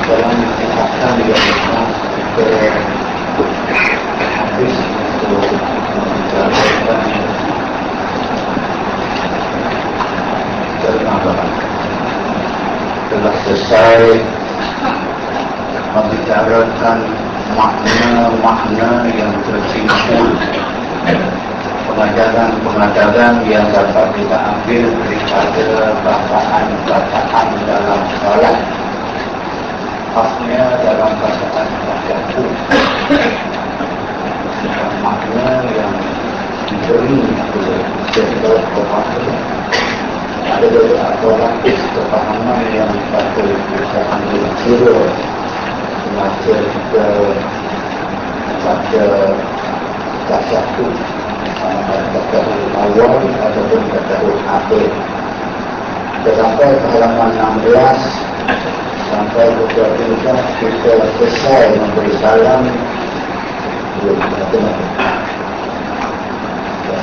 dalam kesempatan yang kita habis untuk membicarakan tentang telah selesai membicarakan makna-makna yang tersimpul, pengajaran-pengajaran yang dapat kita ambil daripada bacaan dalam salat, khasnya dalam bacaan itu makna yang diberi oleh setiap orang. Ada beberapa lapis kepahaman yang patut kita ambil kira semasa kita baca tasawuf, tasawuf awal ataupun tasawuf akhir. Kita sampai ke halaman 16 sampai ke 23 kita selesai memberi salam.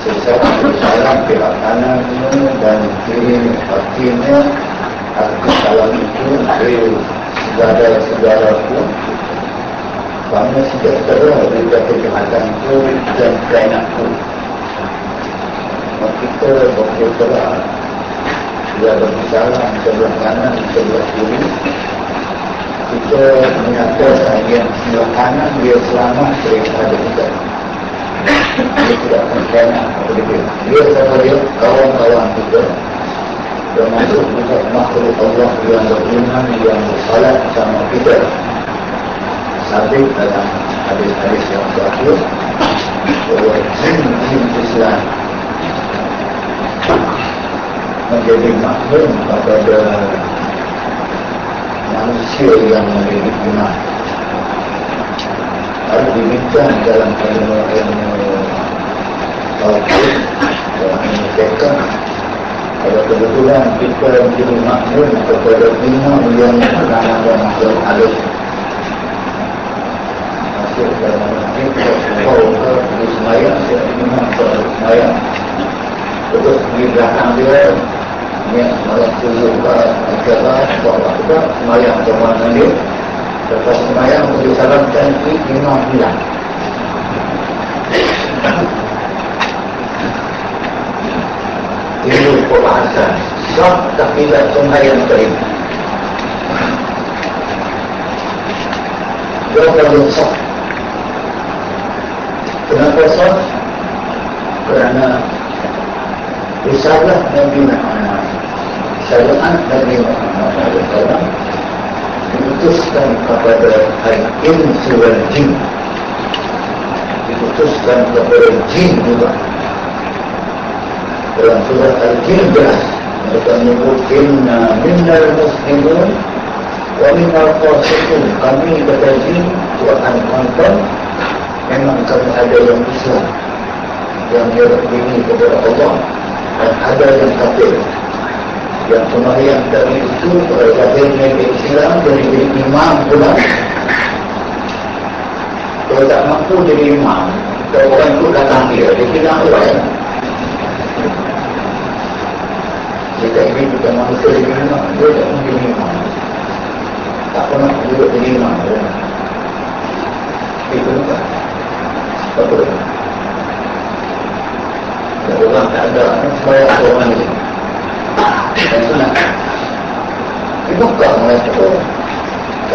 Selesai memberi salam pihak kanannya dan kiri hatinya. Arti salam itu dari saudara-saudara pun kerana sejahtera juga kejahatan itu dan kainatku. Kita berkata dia berbicara sebelah kanan, sebelah kiri. Kita menyatakan yang sebelah kanan dia selamat daripada kita. Dia tidak mengkhianat kepada kita. Dia sama dia kawan-kawan kita, termasuk juga makhluk Allah yang beriman, yang bersalat sama kita. Sabit dalam hadis-hadis yang terakhir bahawa jin Islam menjadi makhluk kepada manusia yang menjadi iman. Harus dibincang dalam ilmu tauhid dalam ilmu fiqh. Kalau kebetulan kita menjadi makhluk kepada iman yang bernama makhluk halus, masuk dalam di semayang, imam semayang, terus di belakang dia malam tujuh acara bahawa kita semayang kemana dia. Lepas semayang disalamkan imam hilang. Ini perbahasan sah tapi tidak semayang terima. Jawapan sah. Kenapa sah? Kerana risalah Nabi Muhammad, risalah Nabi Muhammad SAW diutuskan kepada al-insu wal jin, diutuskan kepada jin juga. Dalam surah Al-Jin jelas mereka menyebut inna minnal muslimun wa minnal qasitun. Kami kata jin Tuhan konten memang kami ada yang Islam, yang berbini kepada Allah, dan ada yang kafir. Yang sembahyang dari itu kafirnya ke Islam jadi imam pula. Kalau tak mampu jadi imam, kalau orang itu datang dia kira orang. Jika ini bukan manusia jadi imam, dia tak mungkin jadi imam. Tak pernah duduk jadi imam. Itu bukan. Tak boleh. Kalau orang tak ada sembahyang orang ini, dan sunat dibuka oleh itu.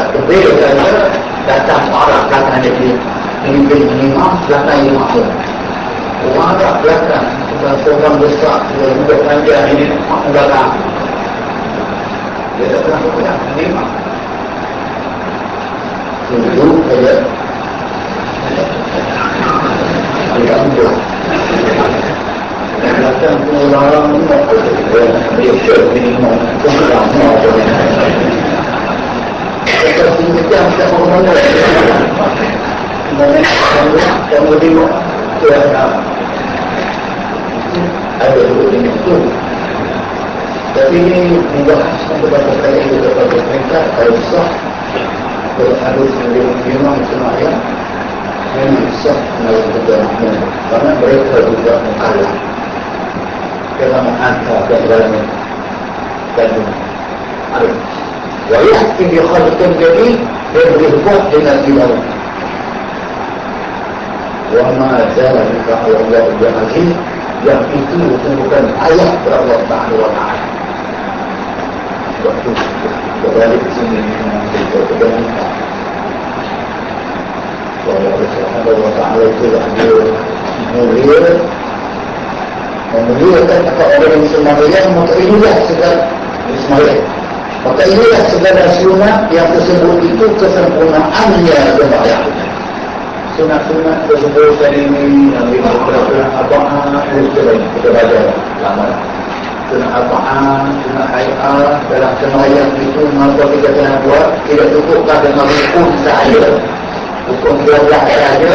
Tak terbeza saja datang orang belakang dia pimpin imam, belakang imam pun orang Arab belakang orang besar, sudah duduk panjang ini belakang dia tak pernah berpindah imam duduk saja dia ambil belakang pun orang dia syur minimum kurang kalau kita tak mahu tak mahu tengok ada dua jenis itu. Tapi ini dibahaskan kepada kali itu kepada mereka kalau sah kalau ada memang semayang memang sah dalam kebenaran karena mereka juga mengalah dalam menghantar dan dalam dan arif ويأتي بخلق جديد dan berbuat dengan baru. Wa ma dzalika 'ala Allah bi'aziz, yang itu bukan ayat Allah Taala. Waktu berbalik ke sini kita berdoa. Allah Taala itu dia mulia, memuliakan orang yang sembahyang, maka inilah segala sembahyang. Maka inilah segala sunat yang tersebut itu kesempurnaannya sembahyang. Sunat-sunat tersebut tadi ini yang beberapa abang kita baca lama. Sunat abang, sunat hayat dalam sembahyang itu maka kita kena buat tidak cukupkan dengan hukum sahaja. Hukum 12 sahaja.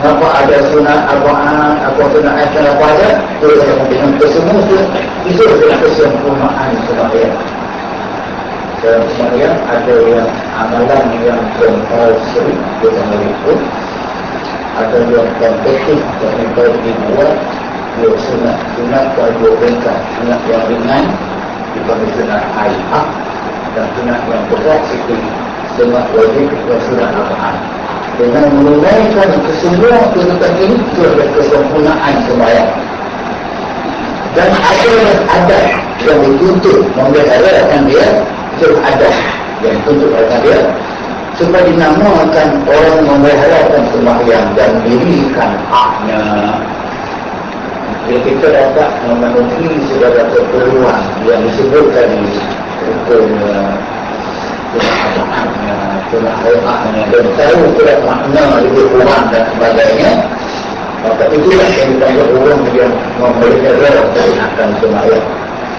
Kenapa ada sunat abang, apa sunat hayat apa saja? Itu yang tersebut itu adalah kesempurnaan sembahyang. Dalam sembahyang ada yang amalan yang compulsory dalam itu, ada yang kompetitif yang perlu dibuat, dia sunat kalau ringkas, sunat yang ringan dipanggil sunat hayat, dan sunat yang berat itu sunat wajib dan sunat apaan. Dengan menunaikan kesemua tuntutan ini, itu adalah kesempurnaan sembahyang. Dan ada yang dituntut memeliharakan dia, itu ada yang dituntut oleh dia supaya dinamakan orang memeliharakan sembahyang dan dirikan haknya. Jadi kita dapat memenuhi segala keperluan yang disebutkan di hukum keadaan-nya, keadaan-nya, dan tahu tidak makna lebih kurang dan sebagainya. Maka itulah yang dipanggil orang yang memeliharakan akan sembahyang.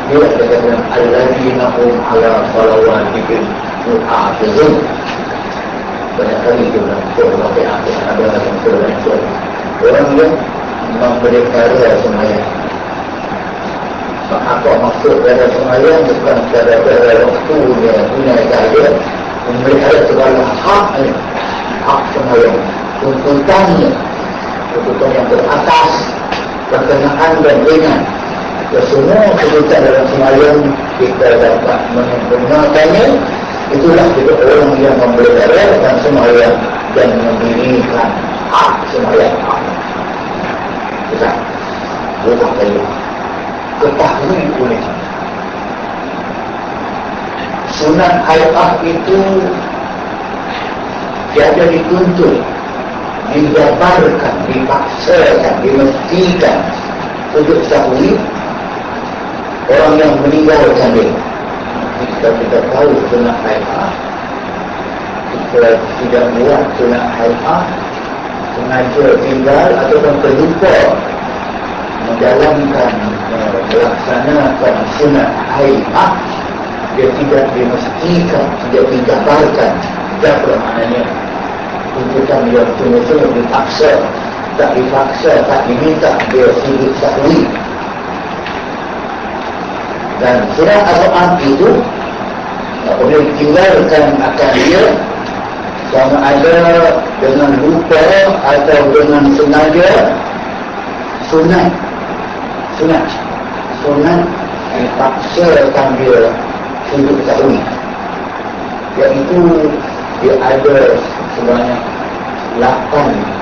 Dia dikatakan alladzina hum ala salawatihim yuhafizun. Banyak kali kita pakai ada dalam surah itu. Orang yang memelihara sembahyang. Apa maksud dari sembahyang? Bukan pada waktunya punya sahaja, memelihara segala hak sembahyang, tuntutannya, tuntutan yang teratas, perkenaan dan ringan. Semua tuntutan dalam sembahyang kita dapat menyempurnakannya. Itulah juga orang yang memeliharakan sembahyang dan mendirikan hak sembahyang. Kita bukan saja ketahui oleh sunat hayat itu tiada dituntut, dijabarkan, dipaksakan, dimestikan untuk ketahui orang yang meninggalkan dia. Kita tahu sunat hayat, kita tidak buat sunat hayat, sengaja tinggal ataupun terlupa menjalankan, melaksanakan sunat hayat, dia tidak dimestikan, tidak dijabarkan. Jabr maknanya tuntutan yang sungguh-sungguh dipaksa, tak dipaksa, tak diminta, dia sudut takwil. Dan sunat al-Quran itu apabila ditinggalkan akan dia, sama ada dengan lupa atau dengan sengaja, sunat dipaksakan dia sudut takwil, iaitu dia ada sebanyak 8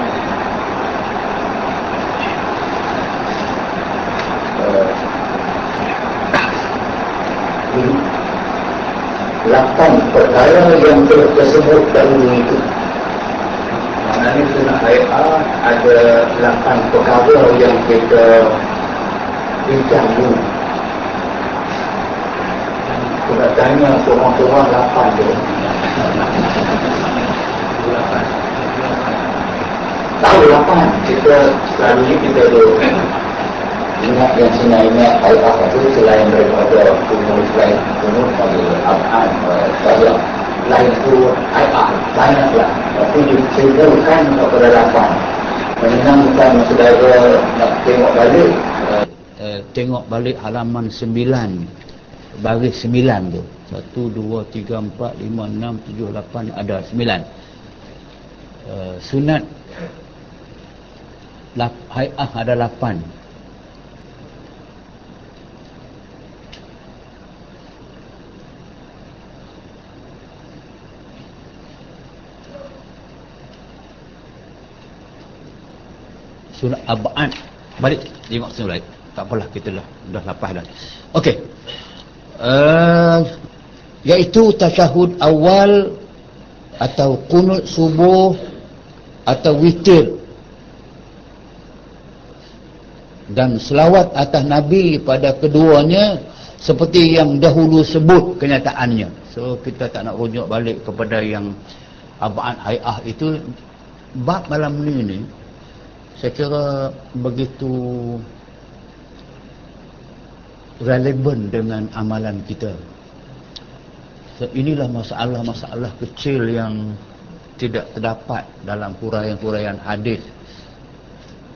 perkara yang tersebut dahulu itu. Maknanya sunat hayat ada 8 perkara yang kita bincang dulu. Kita tanya seorang-seorang 8 tu. Tahu 8. Kita selalu kita dulu ingat yang saya ingat hayat itu selain daripada selain kunut bagi Al-Quran saja, lain itu hayat banyaklah, tapi disimpulkan kepada 8. Menyenangkan saudara nak tengok balik halaman 9, baris 9 tu, 1, 2, 3, 4, 5, 6, 7, 8, ada 9. Sunat hayat ada 8. sunat ab'ad. Balik tengok sunat. Tak apalah, kita dah lepas dah. Okey. Iaitu tasyahud awal atau qunut subuh atau witir, dan selawat atas Nabi pada keduanya seperti yang dahulu sebut kenyataannya. So kita tak nak rujuk balik kepada yang ab'ad hay'ah itu. Bab malam ni saya kira begitu relevan dengan amalan kita. So, inilah masalah-masalah kecil yang tidak terdapat dalam huraian-huraian hadis,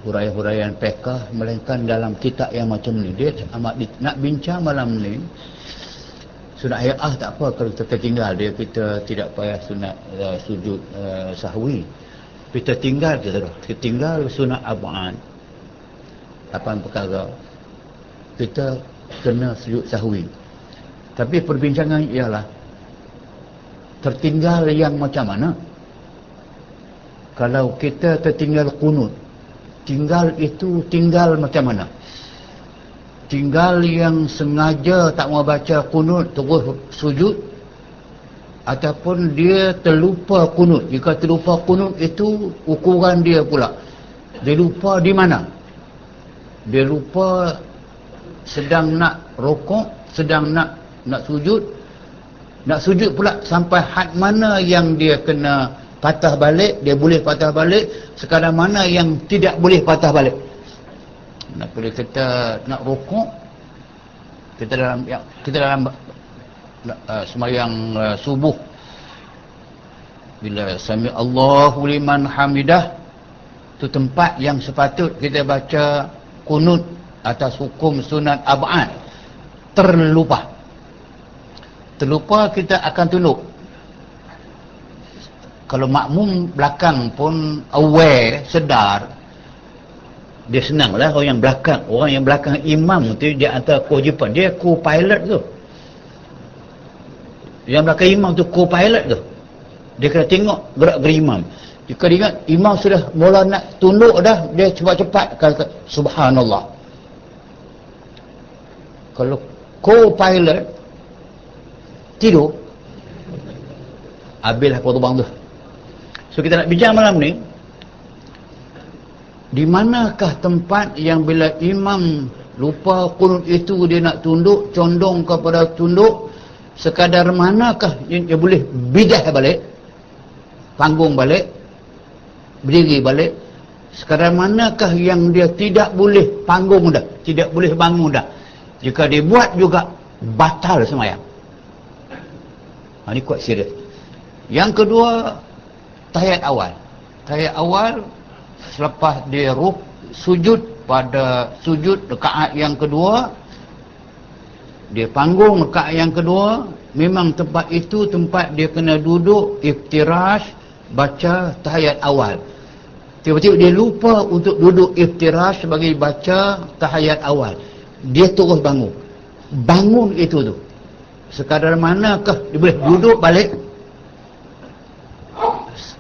huraian-huraian fiqh, melainkan dalam kitab yang macam ni. Dia amat nak bincang malam ni. Sunat hay'ah tak apa kalau kita tertinggal dia, kita tidak payah sunat sujud sahwi. Kita tinggal sunat ab'ad 8 perkara, kita kena sujud sahwi. Tapi perbincangan ialah tertinggal yang macam mana. Kalau kita tertinggal qunut, tinggal itu tinggal macam mana? Tinggal yang sengaja tak mau baca qunut terus sujud, ataupun dia terlupa qunut. Jika terlupa qunut itu ukuran dia pula. Dia lupa di mana? Dia lupa sedang nak rokok, sedang nak sujud. Nak sujud pula sampai had mana yang dia kena patah balik, dia boleh patah balik, sekadar mana yang tidak boleh patah balik. Nak boleh kita nak rokok, kita dalam sembahyang subuh, bila sami Allahu liman hamidah, tu tempat yang sepatut kita baca qunut atas hukum sunat ab'ad. Terlupa kita akan tunduk. Kalau makmum belakang pun aware, sedar, dia senanglah. Orang yang belakang imam tu dia antara kewajipan dia, co-pilot tu. Yang belakang imam tu co-pilot tu. Dia kena tengok gerak-gerik imam. Jika dia ingat imam sudah mula nak tunduk dah, dia cepat-cepat kata subhanallah. Kalau co-pilot tidur, habislah potong tu. So kita nak bincang malam ni, di manakah tempat yang bila imam lupa qunut itu dia nak tunduk, condong kepada tunduk, sekadar manakah dia boleh bidah balik, panggung balik, berdiri balik, sekadar manakah yang dia tidak boleh panggung dah, tidak boleh bangun dah. Jika dia buat juga batal sembahyang. Ini kuat serius. Yang kedua, tahiyat awal. Tahiyat awal selepas dia sujud pada sujud rakaat yang kedua, dia panggung rakaat yang kedua, memang tempat itu tempat dia kena duduk iftirash baca tahiyat awal. Tiba-tiba dia lupa untuk duduk iftirash sebagai baca tahiyat awal. Dia terus bangun. Bangun itu tu, sekadar manakah dia boleh duduk balik,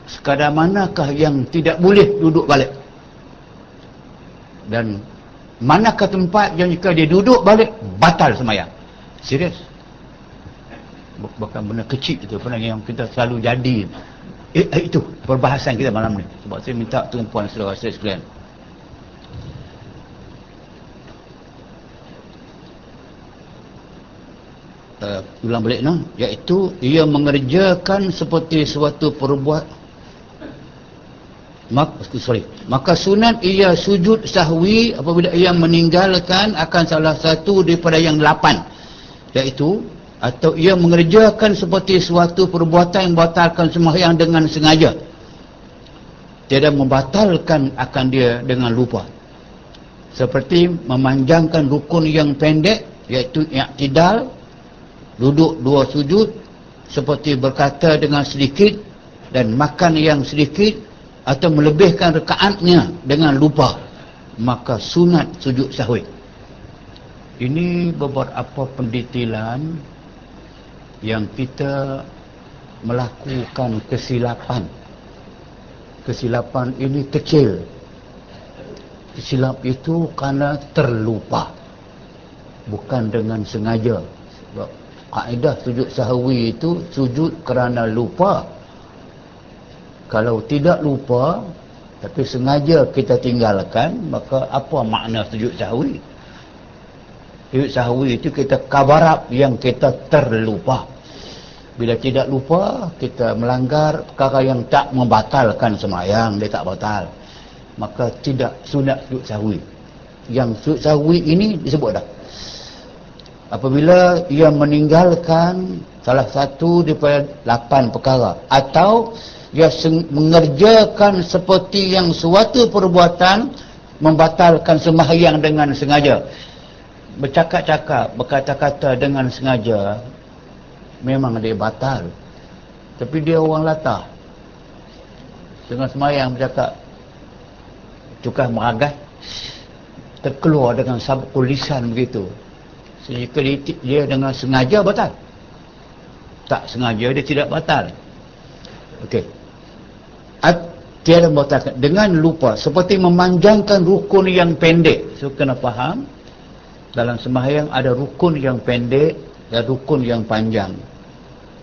sekadar manakah yang tidak boleh duduk balik, dan manakah tempat yang jika dia duduk balik batal sembahyang. Serius. Bukan benda kecil itu, benda yang kita selalu jadi. Itu perbahasan kita malam ni. Sebab saya minta tumpuan saudara saya sekalian. Ulang balik no, iaitu ia mengerjakan seperti suatu perbuatan. Maka sunat ia sujud sahwi apabila ia meninggalkan akan salah satu daripada yang 8, iaitu atau ia mengerjakan seperti suatu perbuatan yang membatalkan sembahyang dengan sengaja, tiada membatalkan akan dia dengan lupa, seperti memanjangkan rukun yang pendek, iaitu i'tidal, duduk 2 sujud, seperti berkata dengan sedikit dan makan yang sedikit, atau melebihkan rakaatnya dengan lupa, maka sunat sujud sahwi. Ini beberapa pendetailan yang kita melakukan kesilapan. Kesilapan ini kecil, silap itu kerana terlupa, bukan dengan sengaja. Sebab kaedah sujud sahwi itu sujud kerana lupa. Kalau tidak lupa tapi sengaja kita tinggalkan, maka apa makna sujud sahwi? Sujud sahwi itu kita kabarap yang kita terlupa. Bila tidak lupa, kita melanggar perkara yang tak membatalkan sembahyang, dia tak batal, maka tidak sunat sujud sahwi. Yang sujud sahwi ini disebut dah apabila ia meninggalkan salah satu daripada 8 perkara, atau ia mengerjakan seperti yang suatu perbuatan membatalkan sembahyang dengan sengaja. Bercakap-cakap, berkata-kata dengan sengaja, memang dia batal. Tapi dia orang latah, dengan sembahyang bercakap, tukar meragat, terkeluar dengan sabukul lisan begitu. Jika dia dengan sengaja batal, tak sengaja dia tidak batal. Okey. Tiada membatalkan dengan lupa, seperti memanjangkan rukun yang pendek. So kena faham, dalam sembahyang ada rukun yang pendek dan rukun yang panjang.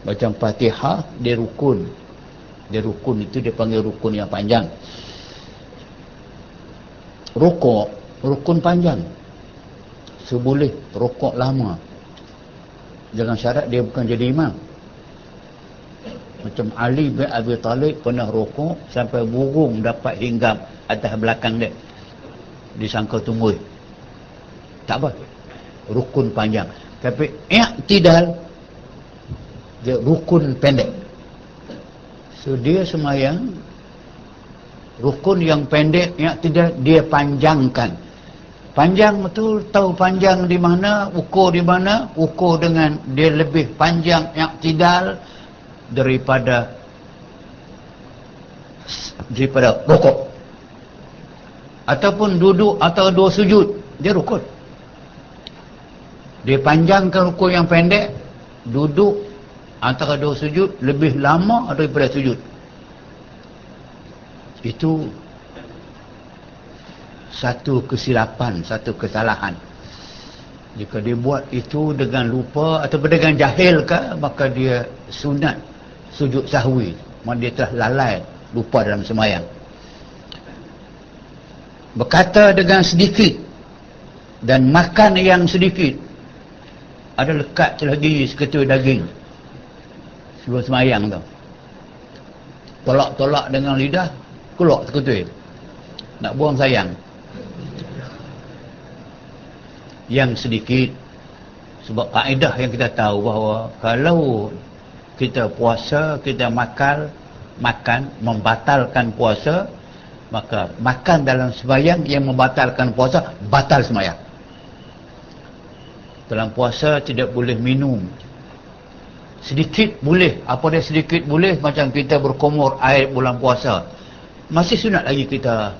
Macam Fatihah, dia rukun. Dia rukun itu dia panggil rukun yang panjang. Rukuk, rukun panjang. So boleh rukuk lama, jangan syarat dia bukan jadi imam. Macam Ali bin Abi Talib pernah rukuk sampai burung dapat hinggap atas belakang dia, disangka tumbuh. Tak apa, rukun panjang. Tapi i'tidal, dia rukun pendek. So dia sembahyang rukun yang pendek, i'tidal dia panjangkan. Panjang betul, tahu panjang di mana, ukur di mana, ukur dengan dia lebih panjang i'tidal daripada rukuk. Ataupun duduk atau dua sujud, dia rukun. Dia panjangkan rukun yang pendek, duduk antara dua sujud lebih lama daripada sujud. Itu satu kesilapan, satu kesalahan. Jika dia buat itu dengan lupa atau dengan jahil ke, maka dia sunat sujud sahwi. Maksudnya dia telah lalai, lupa dalam sembahyang. Berkata dengan sedikit dan makan yang sedikit. Ada lekat lagi seketul daging sebelum sembahyang tu. Tolak-tolak dengan lidah, keluar seketul. Nak buang sayang. Yang sedikit. Sebab kaedah yang kita tahu bahawa kalau kita puasa, kita makan membatalkan puasa, maka makan dalam sembahyang yang membatalkan puasa, batal sembahyang. Dalam puasa tidak boleh minum. Sedikit boleh, apa dia sedikit boleh, macam kita berkumur air bulan puasa. Masih sunat lagi kita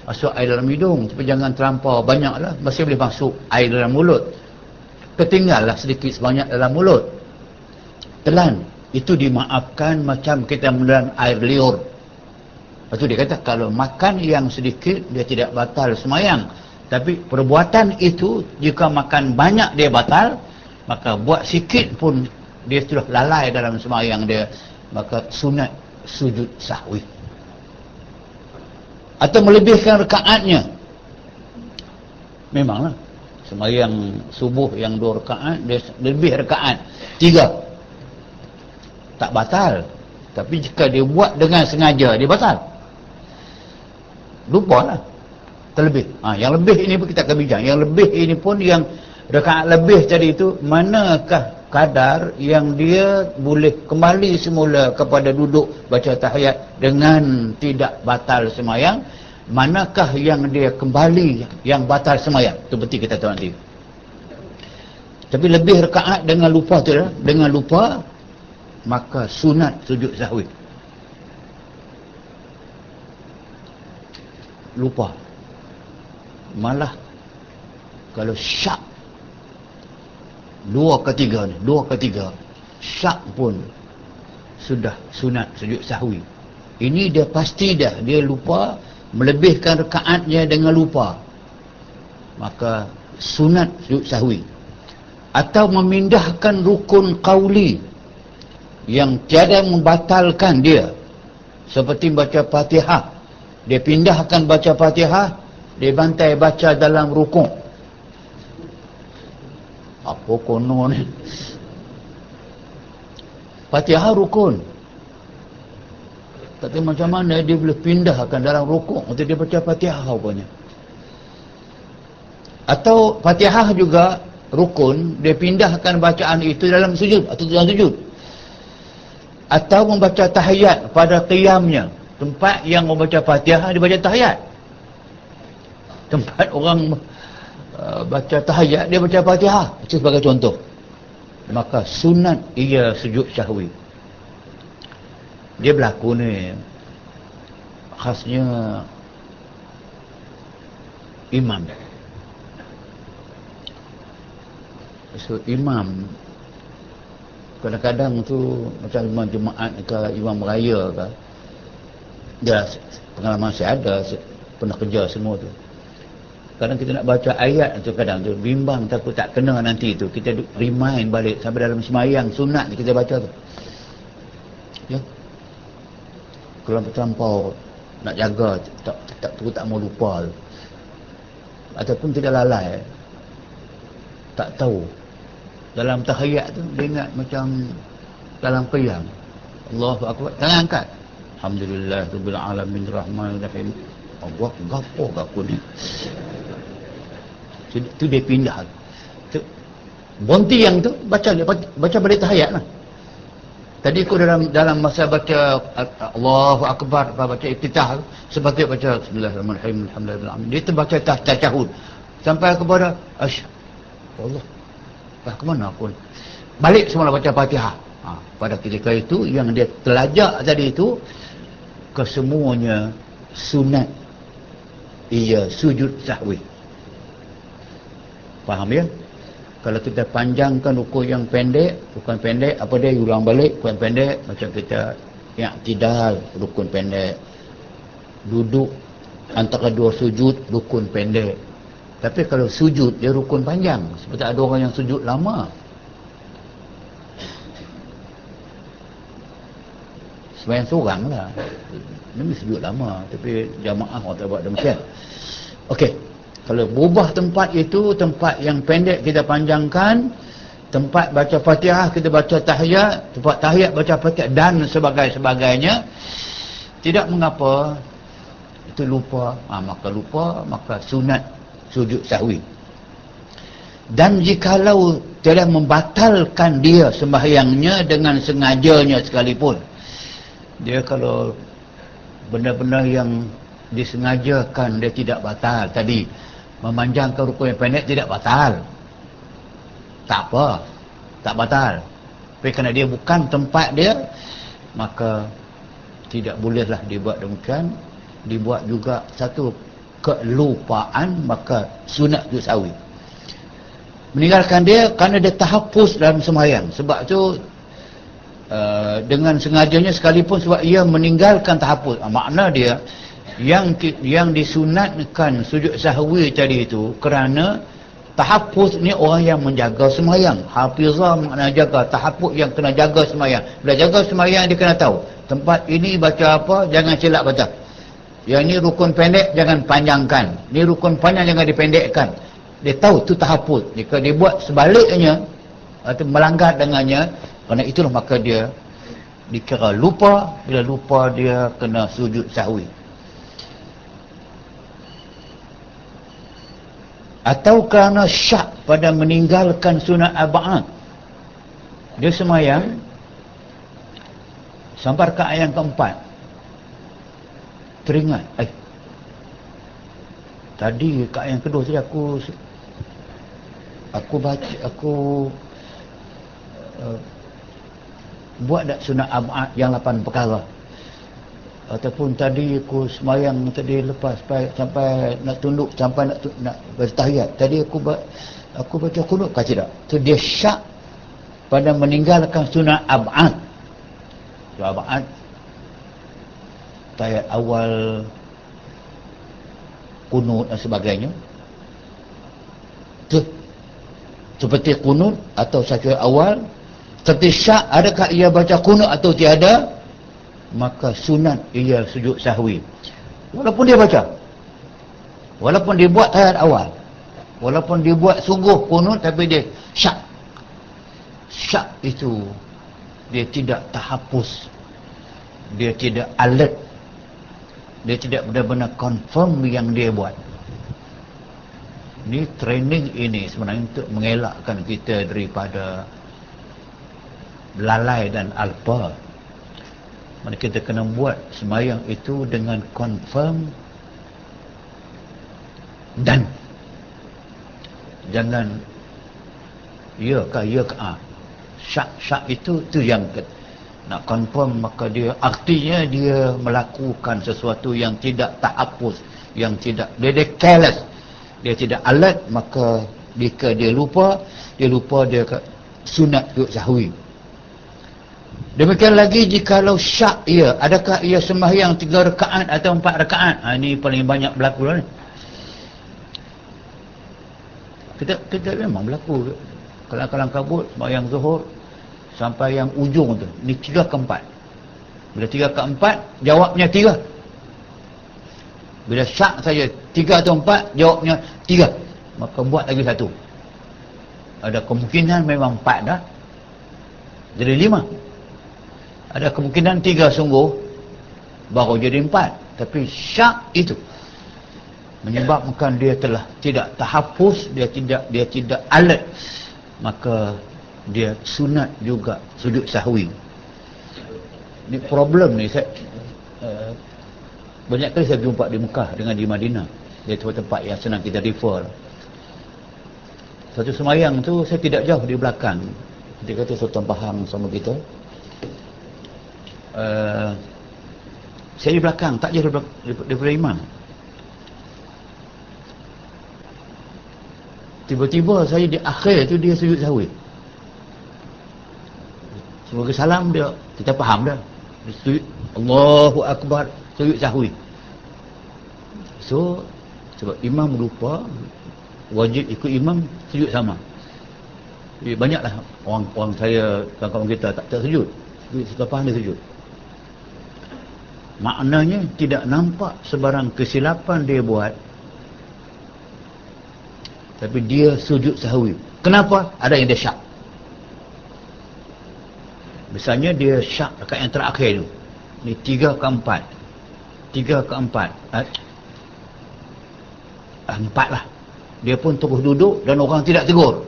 masuk air dalam hidung, tapi jangan terlampau banyaklah, masih boleh masuk air dalam mulut. Ketinggallah sedikit sebanyak dalam mulut. Telan, itu dimaafkan macam kita menelan air liur. Lepas tu dia kata kalau makan yang sedikit dia tidak batal sembahyang. Tapi perbuatan itu jika makan banyak dia batal, maka buat sikit pun dia sudah lalai dalam sembahyang dia, maka sunat sujud sahwi. Atau melebihkan rakaatnya. Memanglah sembahyang subuh yang 2 rakaat, dia lebih rakaat 3, tak batal. Tapi jika dia buat dengan sengaja, dia batal. Lupalah, terlebih. Yang lebih ini pun kita akan bincang. Yang lebih ini pun, yang rakaat lebih tadi itu, manakah kadar yang dia boleh kembali semula kepada duduk baca tahiyat dengan tidak batal sembahyang, manakah yang dia kembali yang batal sembahyang. Itu penting kita tahu nanti. Tapi lebih rakaat dengan lupa tu lah, dengan lupa, maka sunat sujud sahwi. Lupa, malah kalau syak 2/3 ni, 2/3 syak pun sudah sunat sujud sahwi. Ini dia pasti dah, dia lupa, melebihkan rakaatnya dengan lupa, maka sunat sujud sahwi. Atau memindahkan rukun qauli yang tiada membatalkan dia, seperti baca Fatihah, dia pindahkan baca Fatihah, dia bantai baca dalam rukuk. Apa kono ni? Fatihah rukun, tapi macam mana dia boleh pindahkan dalam rukuk untuk dia baca Fatihah rupanya. Atau Fatihah juga rukun, dia pindahkan bacaan itu dalam sujud atau dalam sujud. Atau membaca tahiyat pada qiyamnya, tempat yang membaca Fatihah dia baca tahiyat, tempat orang baca tahiyat dia baca Fatihah, itu sebagai contoh. Maka sunat ia sujud sahwi. Dia berlaku ni khasnya imam. So imam kadang-kadang tu macam imam jemaat ke imam raya ke, dia pengalaman saya ada, pernah kerja semua tu. Kadang kita nak baca ayat tu, kadang tu bimbang, takut tak kena nanti tu. Kita remind balik sampai dalam semayang sunat kita baca tu. Ya. Kalau terlampau nak jaga, tak mau lupa tu. Ataupun tidak lalai, tak tahu. Dalam tahiyat tu dia ingat macam dalam qiyam. Allahu akbar, tangan angkat. Alhamdulillah rabbil alamin rahmanir rahim. Allah gapo gapo ni. Tu dia pindah. Bonti yang tu baca balik tahiyat lah. Tadi aku dalam masa baca Allahu akbar, baca iftitah, seperti baca bismillahirrahmanirrahim alhamdulillah. Dia terbaca tasyahud sampai kepada Allah. Ke mana aku? Balik semula baca Fatihah. Pada ketika itu yang dia telajak tadi itu, kesemuanya sunat ia sujud sahwi. Faham ya? Kalau kita panjangkan rukuk yang pendek, rukun pendek, apa dia ulang balik rukun pendek, macam kita i'tidal rukun pendek, duduk antara dua sujud rukun pendek. Tapi kalau sujud dia rukun panjang, seperti ada orang yang sujud lama. Sembahyang seorang lah, ini sujud lama, tapi jamaah orang tak buat demikian. Okey, kalau berubah tempat itu, tempat yang pendek kita panjangkan, tempat baca Fatihah kita baca tahiyat, tempat tahiyat baca Fatihah dan sebagainya, tidak mengapa. Itu lupa, maka sunat sujud sahwi. Dan jikalau tidak membatalkan dia sembahyangnya dengan sengajanya sekalipun, dia kalau benda-benda yang disengajakan dia tidak batal, tadi memanjangkan rukun yang pendek tidak batal, tak apa, tak batal. Tapi kerana dia bukan tempat dia, maka tidak bolehlah dibuat demikian. Dibuat juga satu kelupaan, maka sunat sujud sahwi. Meninggalkan dia kerana dia tahapus dalam sembahyang, sebab tu dengan sengajanya sekalipun, sebab ia meninggalkan tahapus. Makna dia yang disunatkan sujud sahwi tadi itu kerana tahapus ni orang yang menjaga sembahyang. Hafizah makna jaga, tahapus yang kena jaga sembahyang. Bila jaga sembahyang dia kena tahu tempat ini baca apa, jangan silap baca. Yang ni rukun pendek jangan panjangkan, ni rukun panjang jangan dipendekkan. Dia tahu tu tahapus. Jika dia buat sebaliknya atau melanggar dengannya, kerana itulah maka dia dikira lupa. Bila lupa dia kena sujud sahwi. Atau kerana syak pada meninggalkan sunat ab'ad, dia semayang sampai rakaat yang keempat, teringat, tadi rakaat yang kedua tadi aku baca, buat tak sunat ab'ad yang 8 perkara. Ataupun tadi aku semayang tadi lepas sampai nak tunduk, sampai nak bertahiyat, tadi aku baca qunut ke tidak? Tu dia syak pada meninggalkan sunat ab'ad. Ab'ad tahiyat awal, kunut dan sebagainya. Tu seperti kunut atau syakur awal. Seperti syak, adakah ia baca kunut atau tiada? Maka sunat ia sujud sahwi. Walaupun dia baca, walaupun dia buat tahiyat awal, walaupun dia buat sungguh kunut, tapi dia syak. Syak itu dia tidak terhapus, dia tidak alert, dia tidak benar-benar confirm yang dia buat. Ini training ini sebenarnya untuk mengelakkan kita daripada lalai dan alpa. Mana kita kena buat sembahyang itu dengan confirm dan jangan ya ke syak itu yang nak confirm, maka dia artinya dia melakukan sesuatu yang tidak terhapus, yang tidak dia careless, dia tidak alert. Maka jika dia lupa dia sunat duduk sahwi. Demikian lagi jikalau syak ia, adakah ia sembahyang 3 rakaat atau 4 rakaat? Ini paling banyak berlaku lah ni. Kita memang berlaku. Kalang-kalang kabut sembahyang zuhur sampai yang ujung tu, ni 3 ke 4. Bila 3 ke 4 jawabnya 3. Bila syak saja 3 atau 4 jawabnya 3, maka buat lagi 1. Ada kemungkinan memang 4 dah jadi 5. Ada kemungkinan 3 sungguh baru jadi 4. Tapi syak itu menyebabkan dia telah tidak terhapus, dia tidak alert, maka dia sunat juga sujud sahwi. Ni problem ni saya banyak kali saya jumpa di Mekah dengan di Madinah. Dia tempat yang senang kita refer. Satu semayang tu saya tidak jauh di belakang. Dia kata Sultan Pahang sama kita. Saya di belakang, tak jauh daripada imam. Tiba-tiba saya di akhir tu dia sujud sahwi. Sebagai salam dia, kita faham dah. Dia sujud, Allahu Akbar, sujud sahwi. So, sebab imam lupa, wajib ikut imam, sujud sama. Jadi banyaklah orang saya, kawan-kawan kita tak sujud. Setelah dia sujud. Maknanya tidak nampak sebarang kesilapan dia buat, tapi dia sujud sahwi. Kenapa? Ada yang dia syak. Misalnya dia syak dekat yang terakhir tu, ni 3 ke 4, 3 ke 4 lah. Dia pun terus duduk dan orang tidak tegur.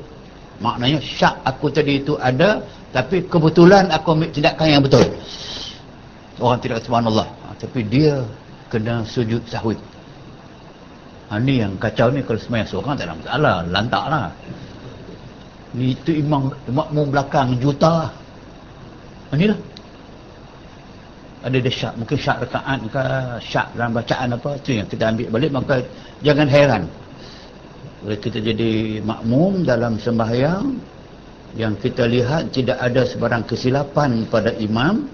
Maknanya syak aku tadi itu ada, tapi kebetulan aku ambil tindakan yang betul. Orang tidak subhanallah, tapi dia kena sujud sahwi. Ni yang kacau ni. Kalau sembahyang seorang tak ada masalah, lantak lah. Ni itu makmum belakang juta. Inilah ada dia syak, mungkin syak rakaat ke, syak dalam bacaan apa, tu yang kita ambil balik. Maka jangan heran bila kita jadi makmum dalam sembahyang yang kita lihat tidak ada sebarang kesilapan pada imam,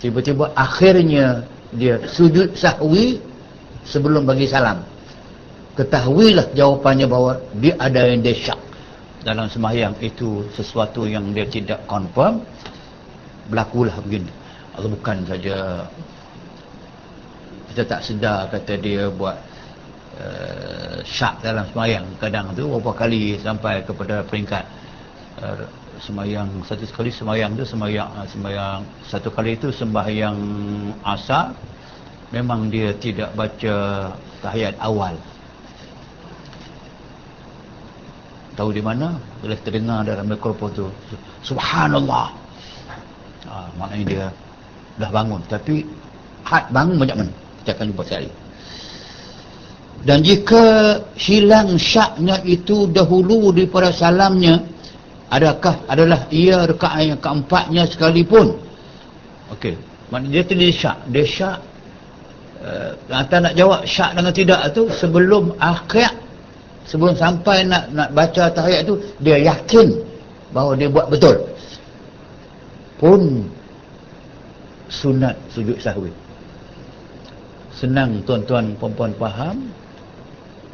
tiba-tiba akhirnya dia sujud sahwi sebelum bagi salam. Ketahuilah jawapannya bahawa dia ada yang dia syak dalam sembahyang itu, sesuatu yang dia tidak confirm. Berlakulah begini. Allah bukan saja kita tak sedar kata dia buat syak dalam sembahyang. Kadang tu beberapa kali sampai kepada peringkat sembahyang, satu kali sembahyang tu sembahyang satu kali itu sembahyang asar, memang dia tidak baca tahiyat awal. Tahu di mana? Boleh terdengar dalam mikrofon tu, subhanallah. Maknanya dia dah bangun, tapi bangun banyak mana. Kita akan jumpa sekali. Dan jika hilang syaknya itu dahulu daripada salamnya, adalah ia rakaat yang keempatnya sekalipun. Okey, maknanya dia syak. Antara nak jawab syak dengan tidak tu sebelum akhir, sebelum sampai nak baca tahiyat tu, dia yakin bahawa dia buat betul, pun sunat sujud sahwi. Senang tuan-tuan puan-puan faham.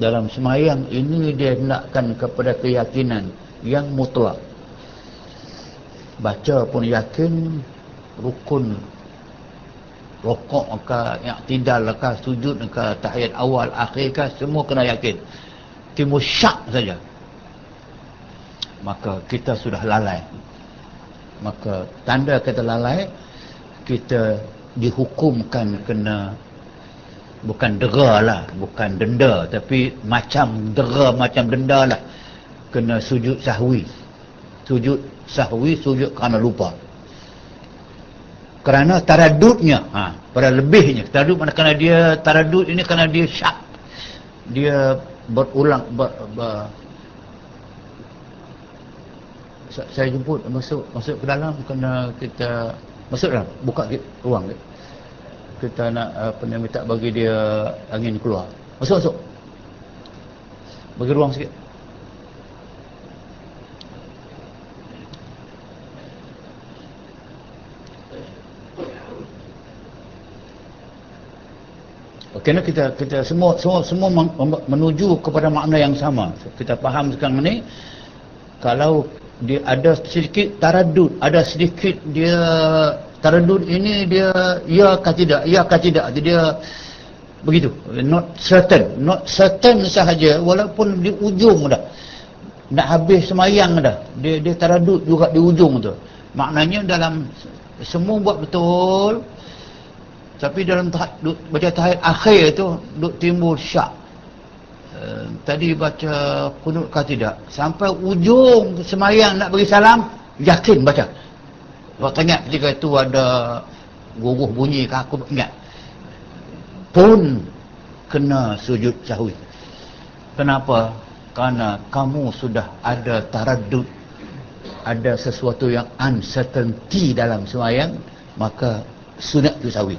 dalam semayang ini dia hendakkan kepada keyakinan yang mutlak. Baca pun yakin, rukun, rokok ke, i'tidal ke, sujud ke, tahiyat awal, akhir ke, semua kena yakin. Timbul syak saja, maka kita sudah lalai. Maka tanda kita lalai, kita dihukumkan kena, bukan dera lah, bukan denda, tapi macam dera, macam denda lah, kena sujud sahwi. Sujud sahwi, sujud kerana lupa, kerana taradudnya, pada lebihnya. Taradud mana, kerana dia taradud ini kerana dia syak, dia berulang saya jemput masuk ke dalam, kena kita masuk dalam, buka ruang kita nak minta bagi dia angin keluar. Masuk bagi ruang sikit. Kerana kita semua menuju kepada makna yang sama. Kita faham sekarang ni, kalau dia ada sedikit taradud, ada sedikit dia taradud ini, dia ya kah tidak, dia begitu, not certain sahaja, walaupun di ujung dah nak habis semayang dah, dia taradud juga di ujung tu. Maknanya dalam semua buat betul, tapi dalam baca tahiyat akhir tu duk timbul syak. Tadi baca kunut kah tidak, sampai ujung semayang nak bagi salam, yakin baca. Waktu ingat ketika itu ada guguh bunyi ke, aku ingat, pun kena sujud sahwi. Kenapa? Kerana kamu sudah ada taradud, ada sesuatu yang uncertainty dalam semayang, maka sunat sujud sahwi.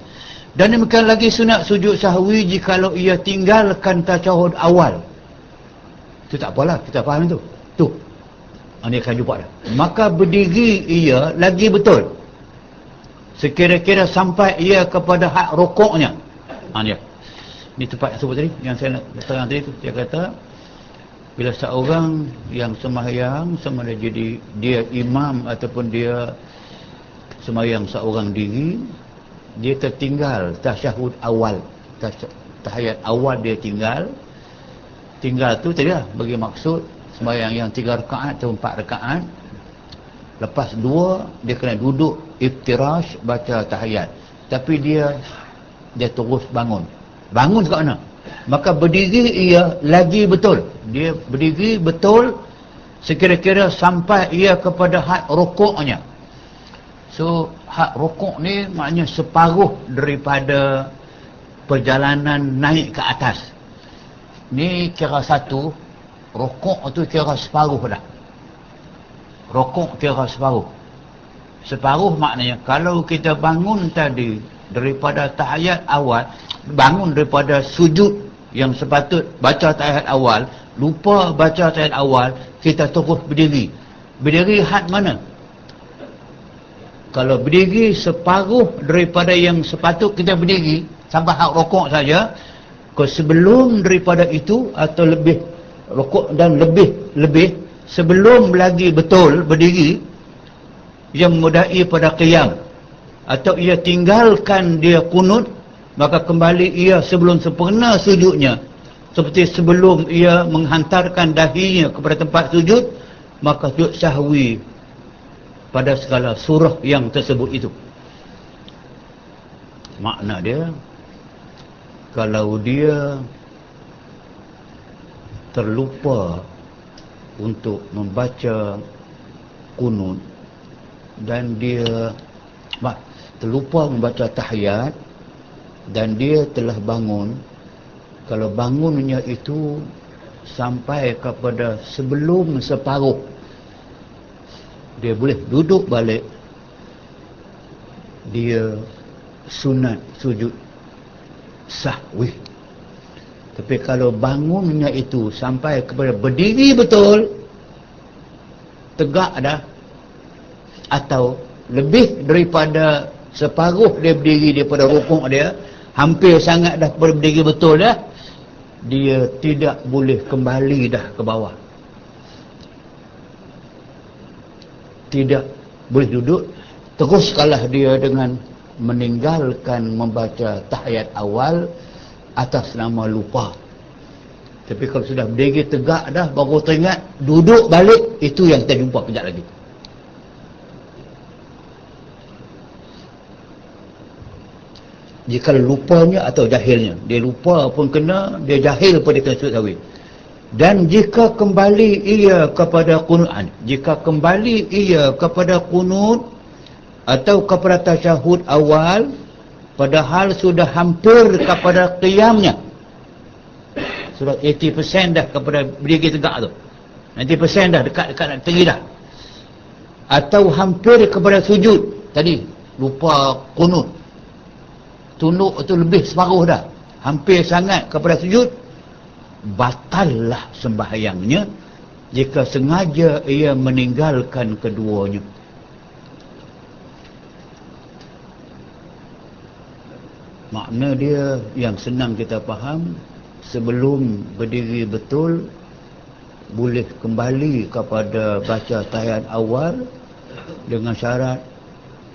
Dan demikian lagi sunat sujud sahwi jikalau ia tinggalkan tasyahud awal. Itu tak apalah, kita faham tu. Tu, dia akan jumpa dah. Maka berdiri ia lagi betul, sekira-kira sampai ia kepada hak rukuknya. Dia ni tempat yang sebut tadi, yang saya nak terang tadi tu. Dia kata, bila seorang yang sembahyang, sama ada jadi dia imam ataupun dia sembahyang seorang diri, dia tertinggal tasyahud awal, tahiyat awal dia tinggal tu tadi lah, bagi maksud sembahyang yang 3 rakaat atau 4 rakaat, lepas 2 dia kena duduk iftirash baca tahiyat, tapi dia terus bangun ke mana, maka berdiri ia lagi betul, dia berdiri betul sekira-kira sampai ia kepada had rukuknya. So hak rukuk ni maknanya separuh daripada perjalanan naik ke atas. Ni kira satu, rukuk tu kira separuh dah. Rukuk kira separuh. Separuh maknanya kalau kita bangun tadi daripada tahiyat awal, bangun daripada sujud yang sepatut baca tahiyat awal, lupa baca tahiyat awal, kita terus berdiri. Berdiri had mana? Kalau berdiri separuh daripada yang sepatut kita berdiri sampai hak rukuk saja, sebelum daripada itu atau lebih rukuk dan lebih sebelum lagi betul berdiri yang memudai pada qiyam atau ia tinggalkan dia kunut, maka kembali ia sebelum sempurna sujudnya, seperti sebelum ia menghantarkan dahinya kepada tempat sujud, maka sujud sahwi pada segala surah yang tersebut itu. Makna dia, kalau dia terlupa untuk membaca kunut dan dia terlupa membaca tahiyat dan dia telah bangun, kalau bangunnya itu sampai kepada sebelum separuh, dia boleh duduk balik, dia sunat sujud sahwi. Tapi kalau bangunnya itu sampai kepada berdiri betul, tegak dah, atau lebih daripada separuh dia berdiri daripada rukuk dia, hampir sangat dah berdiri betul dah, dia tidak boleh kembali dah ke bawah. Tidak boleh duduk. Teruskanlah dia dengan meninggalkan membaca tahiyat awal atas nama lupa. Tapi kalau sudah berdiri tegak dah, baru teringat, duduk balik, itu yang kita jumpa kejap lagi. Jika lupanya atau jahilnya, dia lupa pun kena, dia jahil pun dia kena sujud sahwi. Dan jika kembali ia kepada qunut, jika kembali ia kepada qunut atau kepada tasyahud awal, padahal sudah hampir kepada qiyamnya, sudah 80% dah kepada berdiri tegak tu, 90% dah dekat-dekat nak tinggi dah, atau hampir kepada sujud, tadi lupa qunut, tunduk tu lebih separuh dah, hampir sangat kepada sujud, batallah sembahyangnya jika sengaja ia meninggalkan keduanya. Makna dia yang senang kita faham, sebelum berdiri betul boleh kembali kepada baca tahiyat awal dengan syarat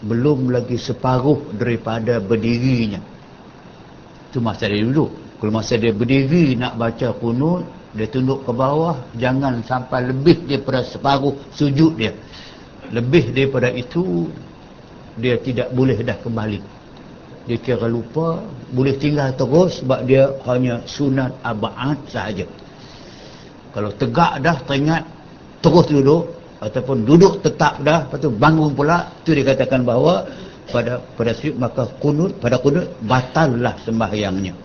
belum lagi separuh daripada berdirinya. Itu masa dia duduk. Kalau masa dia berdiri nak baca qunut, dia tunduk ke bawah, jangan sampai lebih daripada separuh sujud dia. Lebih daripada itu, dia tidak boleh dah kembali. Dia kira lupa, boleh tinggal terus sebab dia hanya sunat abad sahaja. Kalau tegak dah teringat, terus duduk, ataupun duduk tetap dah, lepas tu bangun pula, itu dikatakan bahawa pada sujud, maka qunut, pada qunut batallah sembahyangnya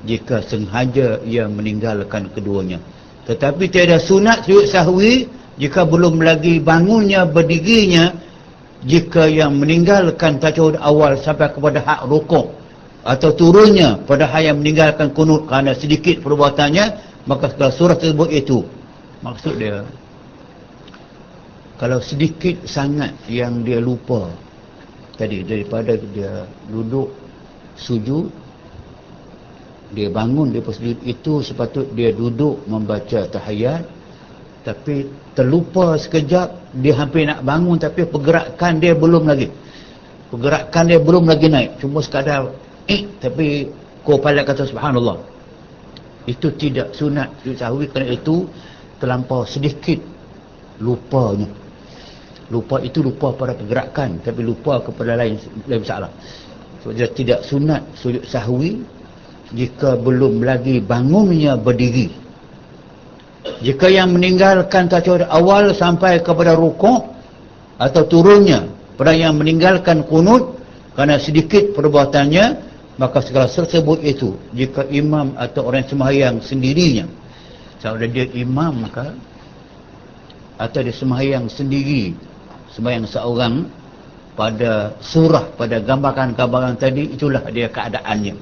jika sengaja ia meninggalkan keduanya. Tetapi tiada sunat sujud sahwi jika belum lagi bangunnya berdirinya, jika yang meninggalkan tasyahud awal sampai kepada hak rukuk, atau turunnya pada hak yang meninggalkan qunut kerana sedikit perbuatannya, maka segala surah tersebut itu. Maksud dia, kalau sedikit sangat yang dia lupa tadi, daripada dia duduk sujud, dia bangun daripada sujud itu, sepatut dia duduk membaca tahiyat, tapi terlupa sekejap, dia hampir nak bangun, tapi pergerakan dia belum lagi naik, cuma sekadar tapi kepala kata subhanallah. Itu tidak sunat sujud sahwi, kerana itu terlampau sedikit lupanya. Lupa itu lupa pada pergerakan, tapi lupa kepada lain masalah. So, dia tidak sunat sujud sahwi jika belum lagi bangunnya berdiri. Jika yang meninggalkan tasyahud awal sampai kepada rukuk atau turunnya pada yang meninggalkan qunut kerana sedikit perbuatannya, maka segala tersebut itu, jika imam atau orang sembahyang sendirinya, kalau dia imam maka, atau dia sembahyang sendiri, sembahyang seorang pada surah, pada gambaran-gambaran tadi, itulah dia keadaannya.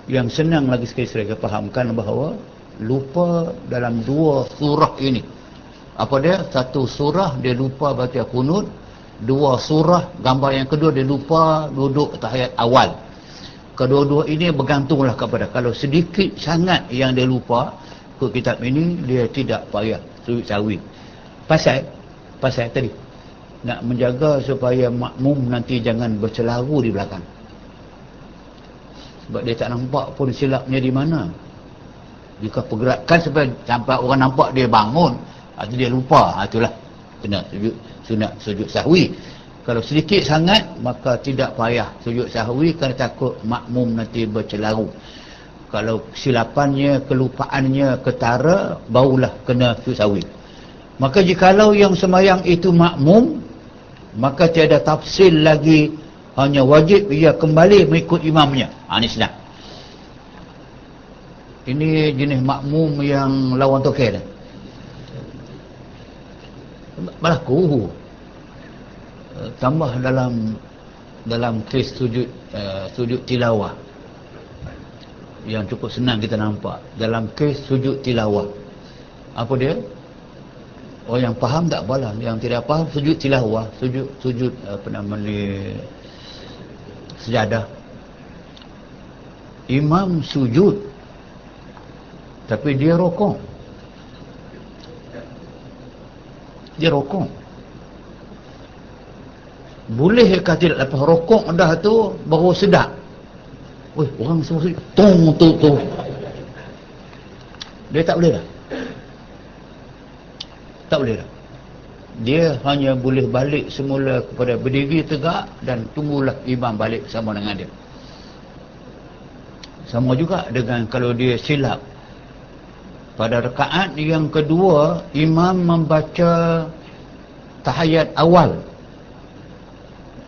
Yang senang lagi sekali saya fahamkan bahawa lupa dalam dua surah ini. Apa dia? Satu surah dia lupa baca qunut, dua surah gambar yang kedua dia lupa duduk tahiyat awal. Kedua-dua ini bergantunglah kepada, kalau sedikit sangat yang dia lupa, ikut kitab ini dia tidak payah sujud sahwi. Pasal tadi nak menjaga supaya makmum nanti jangan bercelaru di belakang. Sebab dia tak nampak pun silapnya di mana. Jika pergerakan sampai orang nampak dia bangun, atau dia lupa, itulah kena sunat sujud sahwi. Kalau sedikit sangat, maka tidak payah sujud sahwi kerana takut makmum nanti bercelaru. Kalau silapannya, kelupaannya ketara, barulah kena sujud sahwi. Maka jikalau yang sembahyang itu makmum, maka tiada tafsir lagi, hanya wajib ia kembali mengikut imamnya. Ini senang. Ini jenis makmum yang lawan tokel. Berlaku. Tambah dalam kes sujud tilawah yang cukup senang kita nampak. Dalam kes sujud tilawah, apa dia? Orang yang faham tak apalah, yang tidak faham sujud tilawah, sujud apa nama ni, sejadah. Imam sujud, Tapi dia rokok. Dia rokok. Bolehkah tidak lepas rokok dah tu baru sedap? Weh, orang semua tong tu. Dia tak boleh dah. Tak boleh dah. Dia hanya boleh balik semula kepada berdiri tegak dan tunggulah imam balik sama dengan dia. Sama juga dengan kalau dia silap. Pada rakaat yang kedua, imam membaca tahiyat awal.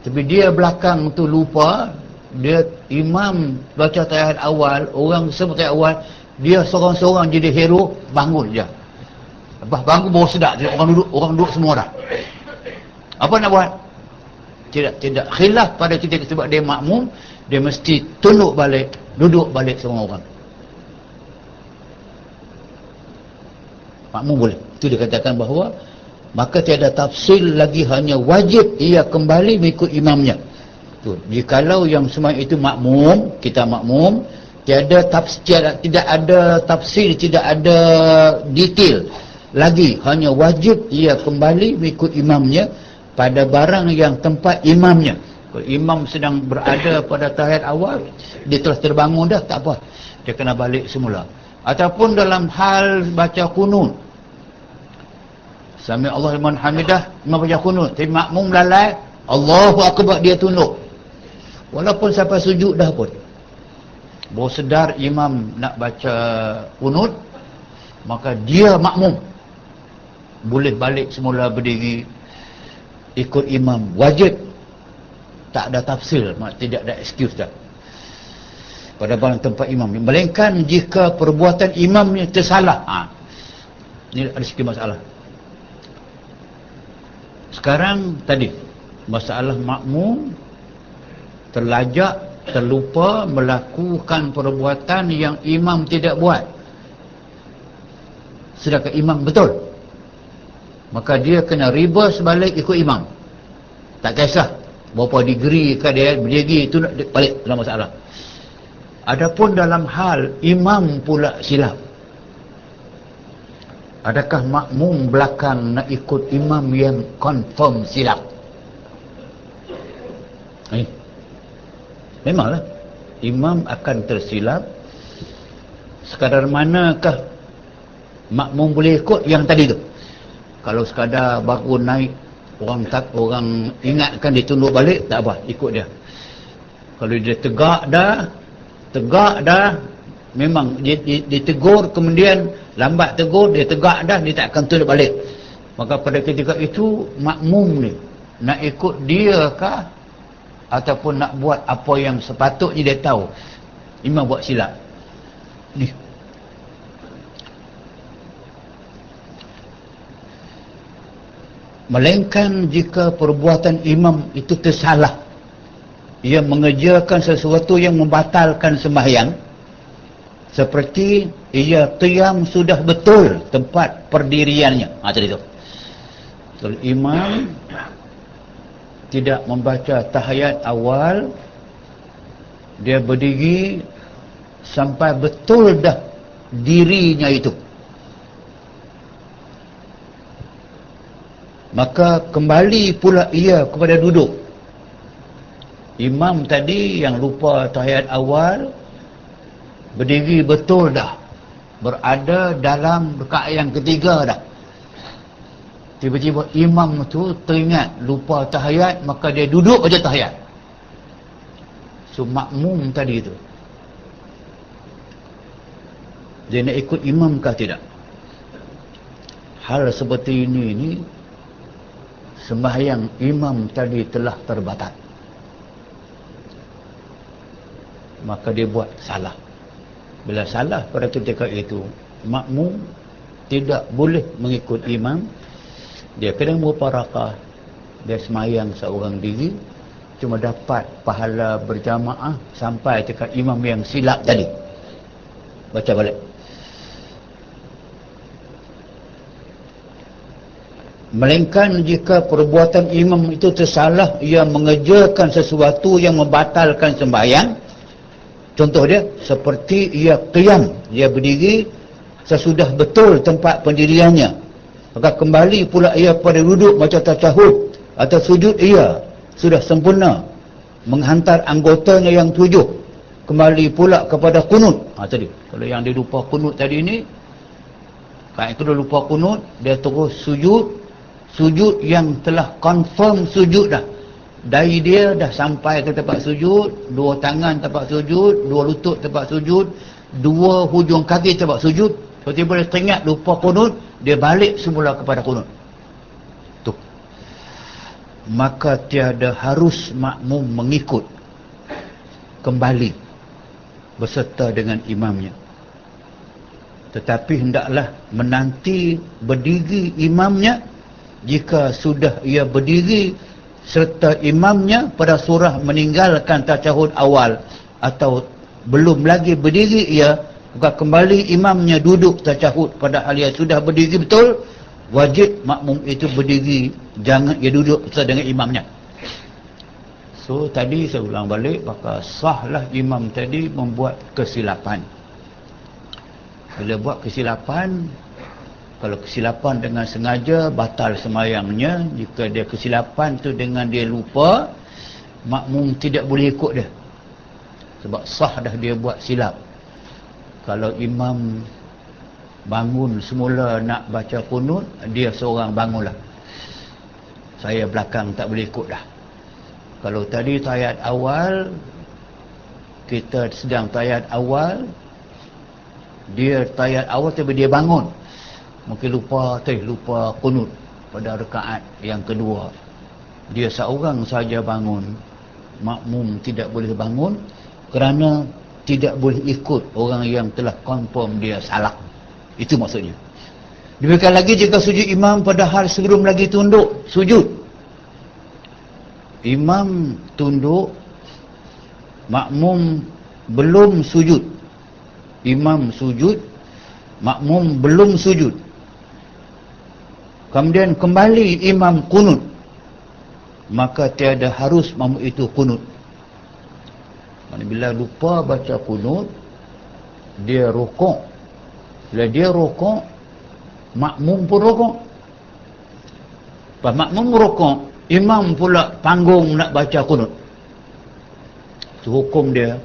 Tapi dia belakang tu lupa, dia imam baca tahiyat awal, orang sebut tahiyat awal, dia seorang-seorang jadi hero, bangun je. Lepas bangun baru sedap, orang duduk semua dah. Apa nak buat? Tidak khilaf pada kita sebab dia makmum, dia mesti tunduk balik, duduk balik semua orang. Makmum boleh. Itu dikatakan bahawa maka tiada tafsil lagi, hanya wajib ia kembali mengikut imamnya. Tu, jikalau yang semua itu makmum, kita makmum, tidak ada tafsir, tidak ada detail lagi, hanya wajib ia kembali mengikut imamnya pada barang yang tempat imamnya. Kalau imam sedang berada pada tahiyat awal, dia telah terbangun dah, tak apa, dia kena balik semula. Ataupun dalam hal baca kunut, Sami Allah liman hamidah, imam baca kunut, tapi makmum lalai, Allahu akbar, dia tunduk. Walaupun sampai sujud dah pun, baru sedar imam nak baca kunut, maka dia makmum boleh balik semula berdiri ikut imam, wajib. Tak ada tafsir, tidak ada excuse dah pada barang tempat imam. Melainkan jika perbuatan imamnya tersalah. Ini ada sikit masalah. Sekarang tadi masalah makmum terlajak, terlupa melakukan perbuatan yang imam tidak buat, sedangkan imam betul, maka dia kena reverse balik ikut imam. Tak kisah berapa degree ke dia berdiri, itu nak balik, dalam masalah. Adapun dalam hal imam pula silap, adakah makmum belakang nak ikut imam yang confirm silap? Memanglah imam akan tersilap. Sekadar manakah makmum boleh ikut yang tadi tu? Kalau sekadar baru naik, orang ingatkan dia tunduk balik, tak apa, ikut dia. Kalau dia tegak dah, memang dia tegur, kemudian lambat tegur, dia tegak dah, dia tak akan tunduk balik. Maka pada ketika itu makmum ni nak ikut dia kah ataupun nak buat apa yang sepatutnya dia tahu imam buat silap ni? Melainkan jika perbuatan imam itu tersalah, ia mengerjakan sesuatu yang membatalkan sembahyang, seperti ia qiyam sudah betul tempat perdiriannya. Tadi tu, kalau imam tidak membaca tahiyat awal, dia berdiri sampai betul dah dirinya itu, maka kembali pula ia kepada duduk. Imam tadi yang lupa tahiyat awal, berdiri betul dah, berada dalam rakaat yang ketiga dah. Tiba-tiba imam tu teringat lupa tahiyat, maka dia duduk baca tahiyat. So makmum tadi tu, dia nak ikut imam kah tidak? Hal seperti ini sembahyang imam tadi telah terbatal, maka dia buat salah. Bila salah pada ketika itu, makmum tidak boleh mengikut imam. Dia kena muparakah, dia semayang seorang diri, cuma dapat pahala berjamaah sampai dekat imam yang silap tadi, baca balik. Melainkan jika perbuatan imam itu tersalah, ia mengerjakan sesuatu yang membatalkan sembahyang. Contoh dia, seperti ia qiyam, dia berdiri sesudah betul tempat pendiriannya, maka kembali pula ia pada duduk macam tasyahud atau sujud, ia sudah sempurna menghantar anggotanya yang 7 kembali pula kepada kunut. Tadi kalau yang dia lupa kunut tadi ni, kalau itu dia lupa kunut, dia terus sujud yang telah confirm sujud dah. Dari dia dah sampai ke tempat sujud, 2 tangan tempat sujud, 2 lutut tempat sujud, 2 hujung kaki tempat sujud. Tiba-tiba dia teringat lupa kunut, dia balik semula kepada kunut. Tu. Maka tiada harus makmum mengikut kembali berserta dengan imamnya. Tetapi hendaklah menanti berdiri imamnya jika sudah ia berdiri serta imamnya pada surah meninggalkan tasyahud awal, atau belum lagi berdiri ia, maka kembali imamnya duduk tasyahud padahal ia sudah berdiri betul, wajib makmum itu berdiri, jangan ia duduk bersama dengan imamnya. So tadi saya ulang balik, maka sahlah imam tadi membuat kesilapan. Bila buat kesilapan, kalau kesilapan dengan sengaja, batal semayangnya. Jika dia kesilapan tu dengan dia lupa, makmum tidak boleh ikut dia, sebab sah dah dia buat silap. Kalau imam bangun semula nak baca kunut, dia seorang bangunlah, saya belakang tak boleh ikut dah. Kalau tadi tayat awal, kita sedang tayat awal, dia tayat awal tapi dia bangun, mungkin lupa kunut pada rakaat yang kedua, dia seorang saja bangun, makmum tidak boleh bangun kerana tidak boleh ikut orang yang telah confirm dia salah. Itu maksudnya. Demikian lagi jika sujud imam padahal sebelum lagi tunduk sujud. Imam tunduk, makmum belum sujud. Imam sujud, makmum belum sujud. Kemudian kembali imam kunut, maka tiada harus makmum itu kunut. Bila lupa baca kunut, dia rukuk. Bila dia rukuk, makmum pun rukuk. Pas makmum rukuk, imam pula panggung nak baca kunut. Itu hukum dia,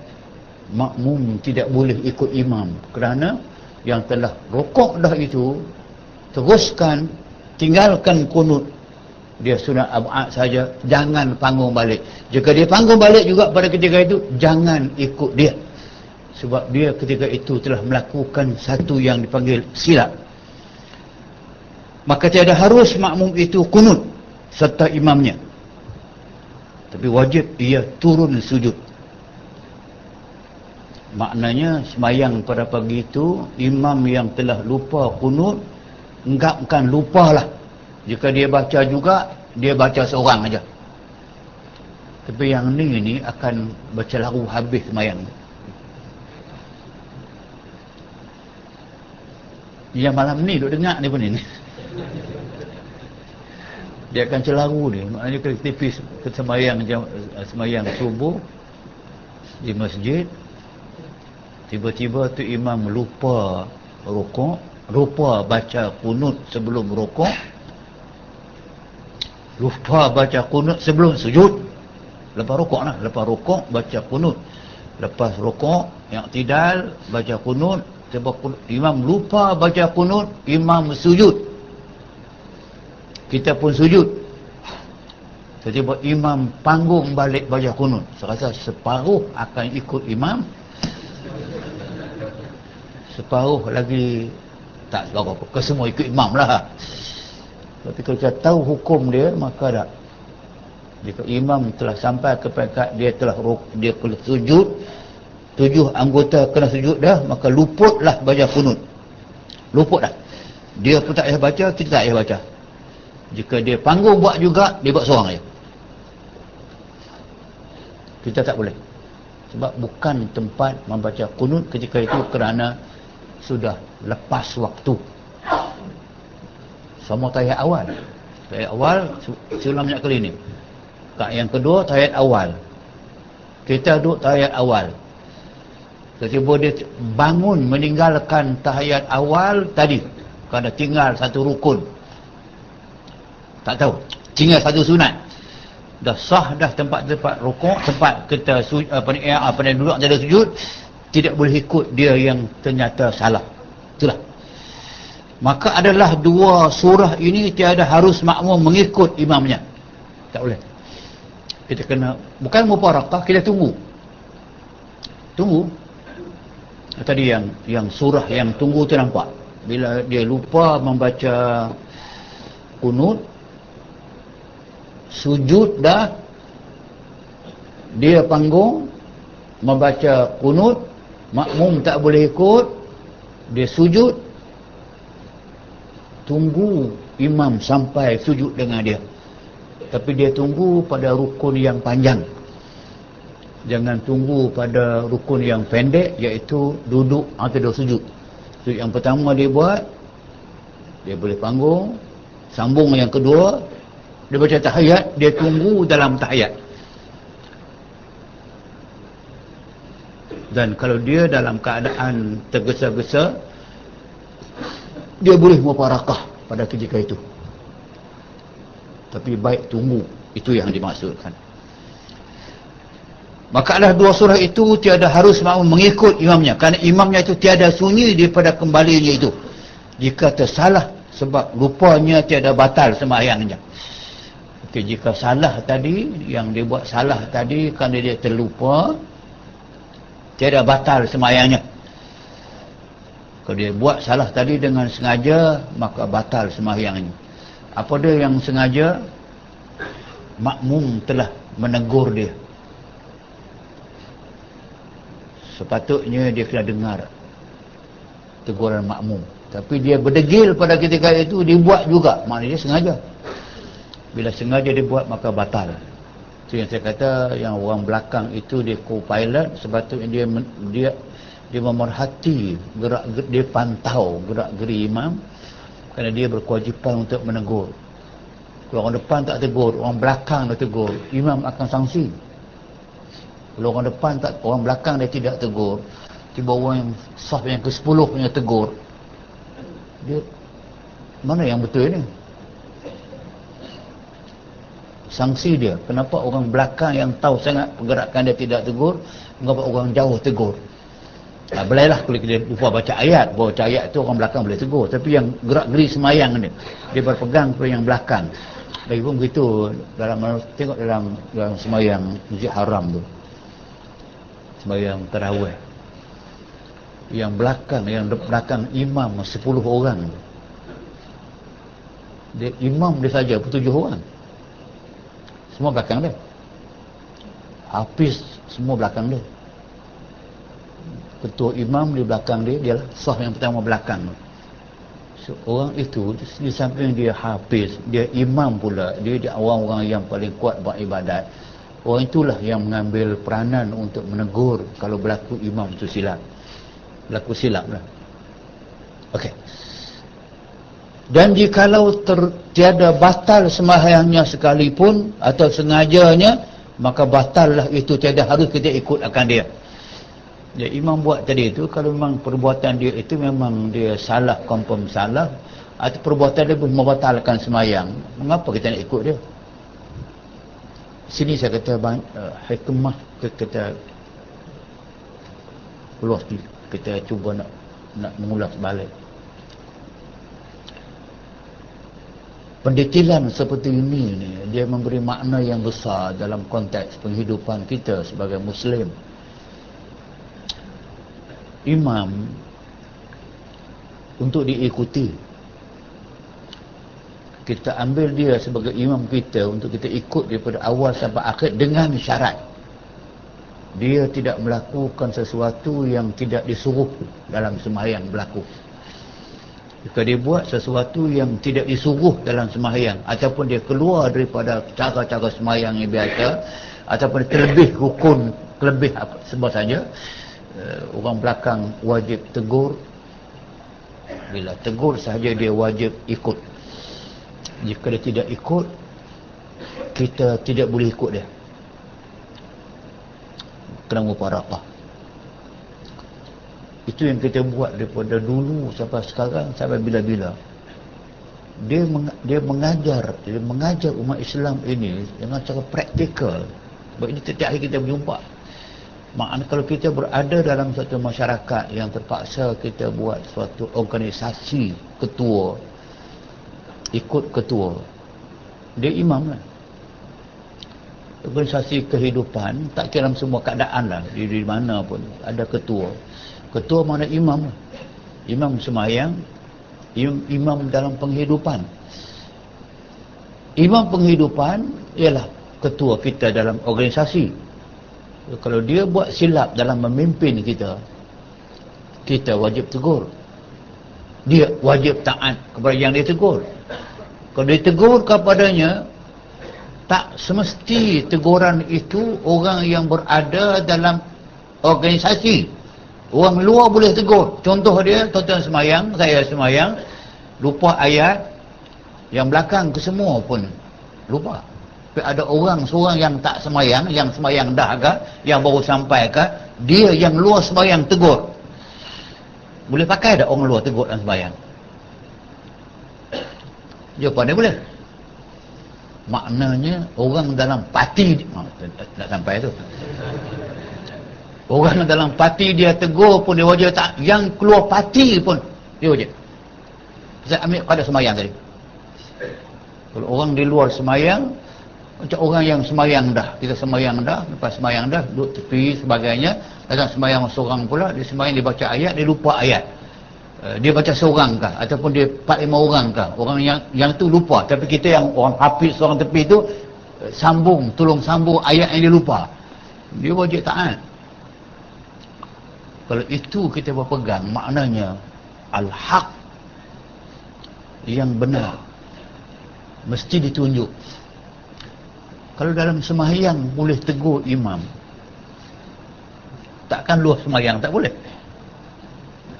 makmum tidak boleh ikut imam, kerana yang telah rukuk dah itu, teruskan, tinggalkan kunut, dia sunat ab'ad saja, jangan panggung balik. Jika dia panggung balik juga pada ketika itu, jangan ikut dia, sebab dia ketika itu telah melakukan satu yang dipanggil silap. Maka tiada harus makmum itu kunut serta imamnya, tapi wajib ia turun sujud. Maknanya semayang pada pagi itu, imam yang telah lupa kunut, enggapkan lupalah. Jika dia baca juga, dia baca seorang aja. Tapi yang ni akan bercelaru habis semayang. Yang malam ni duk dengar ni pun ni. Dia akan celaru ni. Maknanya tipis semayang subuh di masjid, tiba-tiba tu imam lupa rukuk, lupa baca kunut sebelum rukuk, lupa baca kunut sebelum sujud. Lepas rukuk lah, lepas rukuk baca kunut, lepas rukuk yang tidal baca kunut, imam lupa baca kunut, imam sujud, kita pun sujud, tiba-tiba imam panggung balik baca kunut. Saya rasa separuh akan ikut imam, separuh lagi tak separuh apa, kesemua ikut imam lah. Tapi kalau kita tahu hukum dia, maka tak. Jika imam telah sampai ke peringkat dia telah sujud, 7 anggota kena sujud dah, maka luputlah baca kunut. Luput dah. Dia pun tak payah baca, kita tak payah baca. Jika dia panggung buat juga, dia buat seorang je. Kita tak boleh. Sebab bukan tempat membaca kunut ketika itu, kerana sudah lepas waktu. Sama tayat awal. Tayat awal, saya ulang banyak kali ni. Yang kedua, tayat awal. Kita duduk tayat awal. Tiba-tiba dia bangun meninggalkan tahiyat awal tadi. Kerana tinggal satu rukun. Tak tahu. Tinggal satu sunat. Dah sah dah tempat-tempat rukuk, tempat kita duduk ada sujud, tidak boleh ikut dia yang ternyata salah. Itulah. Maka adalah dua surah ini tiada harus makmum mengikut imamnya. Tak boleh. Kita kena, bukan mufarakah, kita tunggu. Tunggu. Tadi yang surah yang tunggu tu nampak. Bila dia lupa membaca kunut, sujud dah, dia panggung membaca kunut, makmum tak boleh ikut, dia sujud, tunggu imam sampai sujud dengan dia. Tapi dia tunggu pada rukun yang panjang, jangan tunggu pada rukun yang pendek, iaitu duduk atau sujud. Sujud yang pertama dia buat, dia boleh panggung, sambung yang kedua, dia baca tahiyat, dia tunggu dalam tahiyat. Dan kalau dia dalam keadaan tergesa-gesa, dia boleh mufarakah pada ketika itu. Tapi baik tunggu, itu yang dimaksudkan. Maka adalah dua surah itu tiada harus makmum mengikut imamnya, kerana imamnya itu tiada sunyi daripada kembalinya itu. Jika tersalah sebab lupanya, tiada batal sembahyangnya. Okey, jika salah tadi, yang dia buat salah tadi kerana dia terlupa, tiada batal sembahyangnya. Kalau dia buat salah tadi dengan sengaja, maka batal sembahyangnya. Apa dia yang sengaja? Makmum telah menegur dia. Sepatutnya dia kena dengar teguran makmum. Tapi dia berdegil pada ketika itu, dia buat juga. Maknanya dia sengaja. Bila sengaja dia buat, maka batal. Itu yang saya kata, yang orang belakang itu dia co-pilot, sepatutnya dia memerhati gerak, dia pantau gerak-geri imam, kerana dia berkewajipan untuk menegur. Kalau orang depan tak tegur, orang belakang dia tegur, imam akan sanksi. Kalau orang depan tak, orang belakang dia tidak tegur, tiba orang yang saf yang ke-10 punya tegur, dia mana yang betul ni? Sanksi dia. Kenapa orang belakang yang tahu sangat pergerakan dia tidak tegur, kenapa orang jauh tegur? Belailah kalau kita lupa baca ayat, baca ayat tu orang belakang boleh tegur, tapi yang gerak-geri semayang ni, dia berpegang kepada yang belakang. Lagipun begitu dalam, tengok dalam semayang Masjid Haram tu, semayang tarawih, yang belakang imam 10 orang, dia, imam dia saja 7 orang, semua belakang dia. Hafiz semua belakang dia. Ketua imam di belakang dia, dia saf yang pertama belakang. So, orang itu di samping dia hafiz, dia imam pula, dia orang-orang yang paling kuat beribadat. Orang itulah yang mengambil peranan untuk menegur kalau berlaku imam itu silap. Berlaku silap lah. Okey. Dan jikalau tiada batal sembahyangnya sekalipun atau sengajanya, maka batal lah itu, tiada harus kita ikut akan dia. Ya, imam buat tadi itu, kalau memang perbuatan dia itu memang dia salah, confirm salah, atau perbuatan dia membatalkan sembahyang, mengapa kita nak ikut dia? Sini saya kata hikmah kita keluar sikit, kita cuba nak mengulas balik. Pendetilan seperti ini ni, dia memberi makna yang besar dalam konteks penghidupan kita sebagai Muslim. Imam untuk diikuti, kita ambil dia sebagai imam kita untuk kita ikut daripada awal sampai akhir, dengan syarat dia tidak melakukan sesuatu yang tidak disuruh dalam sembahyang berlaku. Jika dia buat sesuatu yang tidak disuruh dalam sembahyang, ataupun dia keluar daripada cara-cara sembahyang yang biasa, ataupun terlebih rukun, terlebih apa sebab saja, orang belakang wajib tegur. Bila tegur sahaja dia wajib ikut. Jika dia tidak ikut, kita tidak boleh ikut dia. Kena mufarakah. Itu yang kita buat daripada dulu sampai sekarang, sampai bila-bila. Dia mengajar umat Islam ini dengan cara praktikal. Sebab ini setiap hari kita berjumpa. Maknanya kalau kita berada dalam satu masyarakat yang terpaksa kita buat suatu organisasi ketua, ikut ketua, dia imam lah. Organisasi kehidupan, tak kira dalam semua keadaan lah, di mana pun ada ketua. Ketua mana imam lah. Imam semayang, imam dalam penghidupan. Imam penghidupan ialah ketua kita dalam organisasi. Kalau dia buat silap dalam memimpin kita, kita wajib tegur. Dia wajib taat kepada yang dia tegur. Kalau dia tegur kepadanya, tak semesti teguran itu orang yang berada dalam organisasi. Orang luar boleh tegur. Contoh dia, tuan-tuan semayang, saya semayang, lupa ayat, yang belakang ke semua pun lupa. Tapi ada orang seorang yang tak semayang, yang semayang dah agak, yang baru sampai ke, dia yang luar semayang tegur. Boleh pakai tak orang luar tegur dalam semayang? Jawapan dia boleh. Maknanya orang dalam parti, tak sampai tu. Orang dalam parti dia tegur pun dia wajib tak. Yang keluar parti pun dia wajib. Saya ambil pada semayang tadi. Kalau orang di luar semayang, macam orang yang semayang dah, kita semayang dah, lepas semayang dah, duduk tepi sebagainya, datang semayang seorang pula, dia semayang, dia baca ayat, dia lupa ayat. Dia baca seorang kah, ataupun dia 4-5 orang kah, orang yang tu lupa. Tapi kita yang orang hafiz seorang tepi tu, tolong sambung ayat yang dia lupa. Dia wajib taat. Kalau itu kita berpegang, maknanya al-haq, yang benar, mesti ditunjuk. Kalau dalam sembahyang boleh tegur imam, takkan luar sembahyang tak boleh.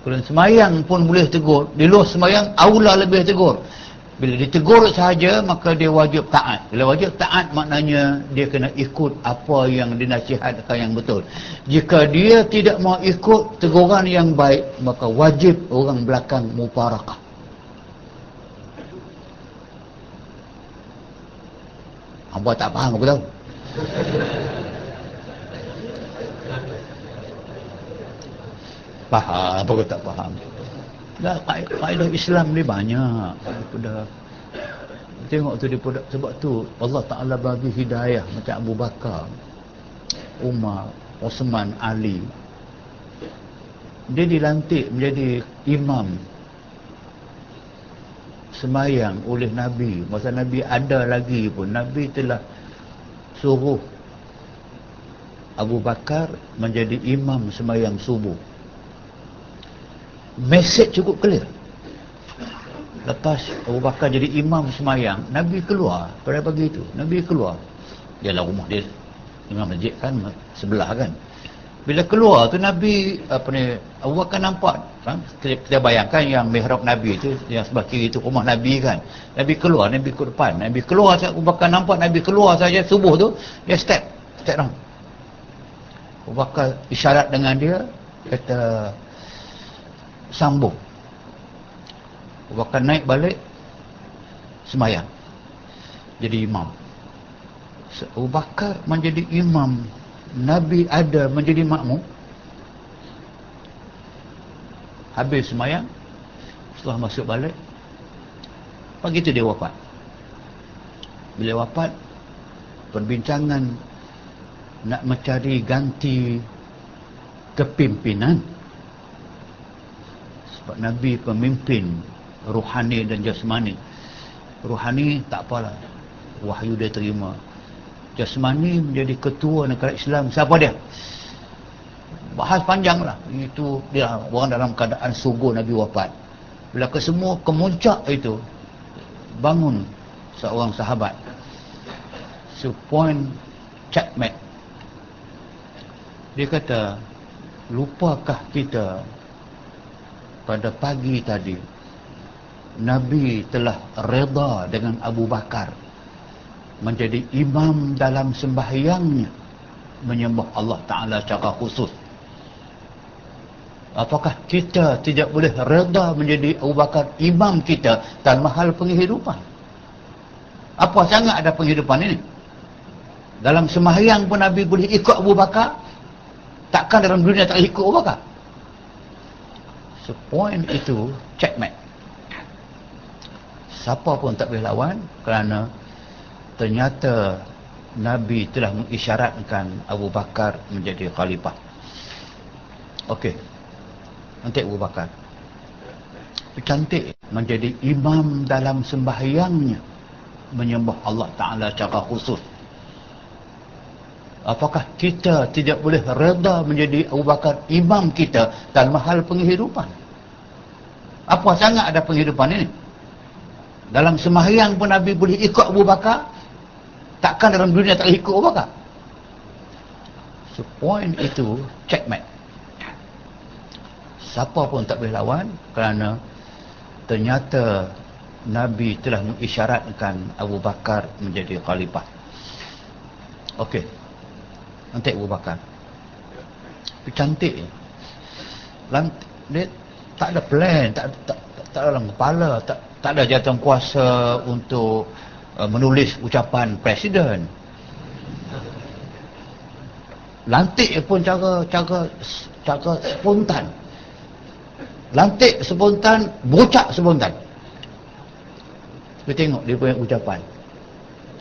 Kalau sembahyang pun boleh tegur, di luar sembahyang aula lebih tegur. Bila ditegur sahaja, maka dia wajib taat. Bila wajib taat, maknanya dia kena ikut apa yang dinasihatkan yang betul. Jika dia tidak mau ikut teguran yang baik, maka wajib orang belakang mufarakah. Hamba tak faham, aku tahu. Faham, aku tak faham. Dah, kaedah Islam ni banyak. Daripada tengok tu, daripada sebab tu Allah Ta'ala bagi hidayah macam Abu Bakar, Umar, Osman, Ali. Dia dilantik menjadi imam semayang oleh Nabi. Masa Nabi ada lagi pun, Nabi telah suruh Abu Bakar menjadi imam semayang subuh. Mesej cukup clear. Lepas Abu Bakar jadi imam semayang, Nabi keluar pada pagi itu. Nabi keluar, ialah rumah dia, imam masjid kan sebelah kan. Bila keluar tu Nabi, Abu Bakar nampak kan? Kita bayangkan yang mihrab Nabi itu, yang sebelah kiri itu rumah Nabi kan. Nabi keluar, Nabi ke depan, Nabi keluar, Abu Bakar nampak Nabi keluar saja subuh tu, dia step down. Abu Bakar isyarat dengan dia, kata sambung. Abu Bakar naik balik semayang, jadi imam. Abu Bakar menjadi imam, Nabi ada menjadi makmum. Habis semayang, setelah masuk balik, pagi itu dia wafat. Bila wafat, perbincangan nak mencari ganti kepimpinan. Sebab Nabi pemimpin rohani dan jasmani. Rohani tak apalah, wahyu dia terima. Jasmani menjadi ketua negara Islam. Siapa dia? Bahas panjang lah. Itu dia orang dalam keadaan suguh Nabi wafat. Bila kesemua kemuncak itu, bangun seorang sahabat, Point Checkmate. Dia kata, lupakah kita pada pagi tadi Nabi telah reda dengan Abu Bakar menjadi imam dalam sembahyangnya, menyembah Allah Ta'ala secara khusus. Apakah kita tidak boleh reda menjadi Abu Bakar imam kita dalam hal penghidupan? Apa sangat ada penghidupan ini? Dalam sembahyang pun Nabi boleh ikut Abu Bakar. Takkan dalam dunia tak ikut Abu Bakar? So point itu checkmate. Siapa pun tak boleh lawan kerana ternyata Nabi telah mengisyaratkan Abu Bakar menjadi khalifah. Okey. Nanti Abu Bakar cantik menjadi imam dalam sembahyangnya, menyembah Allah Ta'ala secara khusus. Apakah kita tidak boleh reda menjadi Abu Bakar imam kita dalam hal penghidupan? Apa sangat ada penghidupan ini? Dalam sembahyang pun Nabi boleh ikut Abu Bakar. Takkan dalam dunia tak ikut Abu Bakar? So point itu checkmate. Siapa pun tak boleh lawan kerana ternyata Nabi telah mengisyaratkan Abu Bakar menjadi khalifah. Okey. Nanti Abu Bakar cantik. Dia tak ada plan, tak ada dalam kepala, tak ada jawatan kuasa untuk menulis ucapan presiden. Lantik pun cara spontan. Lantik spontan, bocak spontan. Kita tengok dia punya ucapan.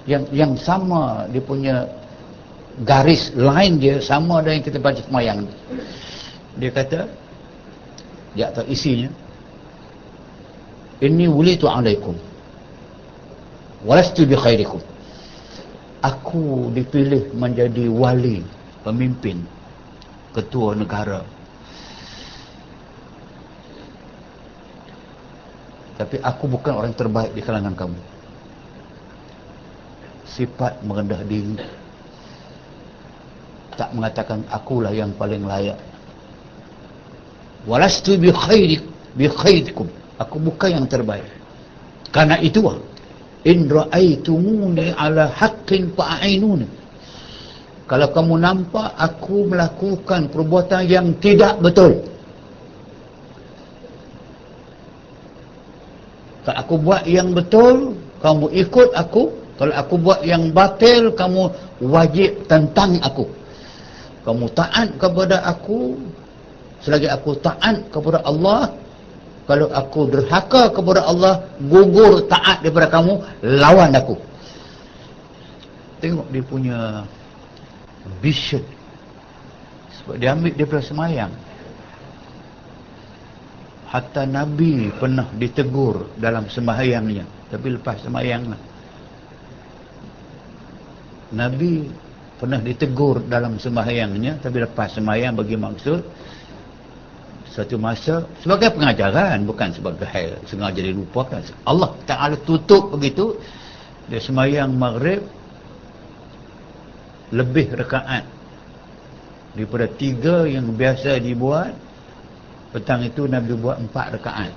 Yang sama, dia punya garis line dia sama dengan yang kita baca semayang. Dia kata, di atas isinya, inni wulitu alaikum walastu bi khairikum. Aku dipilih menjadi wali, pemimpin, ketua negara. Tapi aku bukan orang terbaik di kalangan kamu. Sifat merendah diri. Tak mengatakan akulah yang paling layak. Walastu bi khairikum. Aku bukan yang terbaik. Karena itu, in ra'aitumuni ala haqqin fa'ainuni. Kalau kamu nampak aku melakukan perbuatan yang tidak betul, kalau aku buat yang betul, kamu ikut aku. Kalau aku buat yang batil, kamu wajib tentang aku. Kamu taat kepada aku, selagi aku taat kepada Allah. Kalau aku derhaka kepada Allah, gugur taat daripada kamu, lawan aku. Tengok dia punya vision. Sebab dia ambil daripada semayang. Hatta Nabi pernah ditegur dalam sembahyangnya, tapi lepas sembahyang lah. Nabi pernah ditegur dalam sembahyangnya, tapi lepas sembahyang bagi maksud satu masa sebagai pengajaran, bukan sebagai hal sengaja dilupakan. Allah Ta'ala tutup begitu. Dia sembahyang maghrib lebih rakaat daripada 3 yang biasa dibuat. Petang itu Nabi buat 4 rakaat.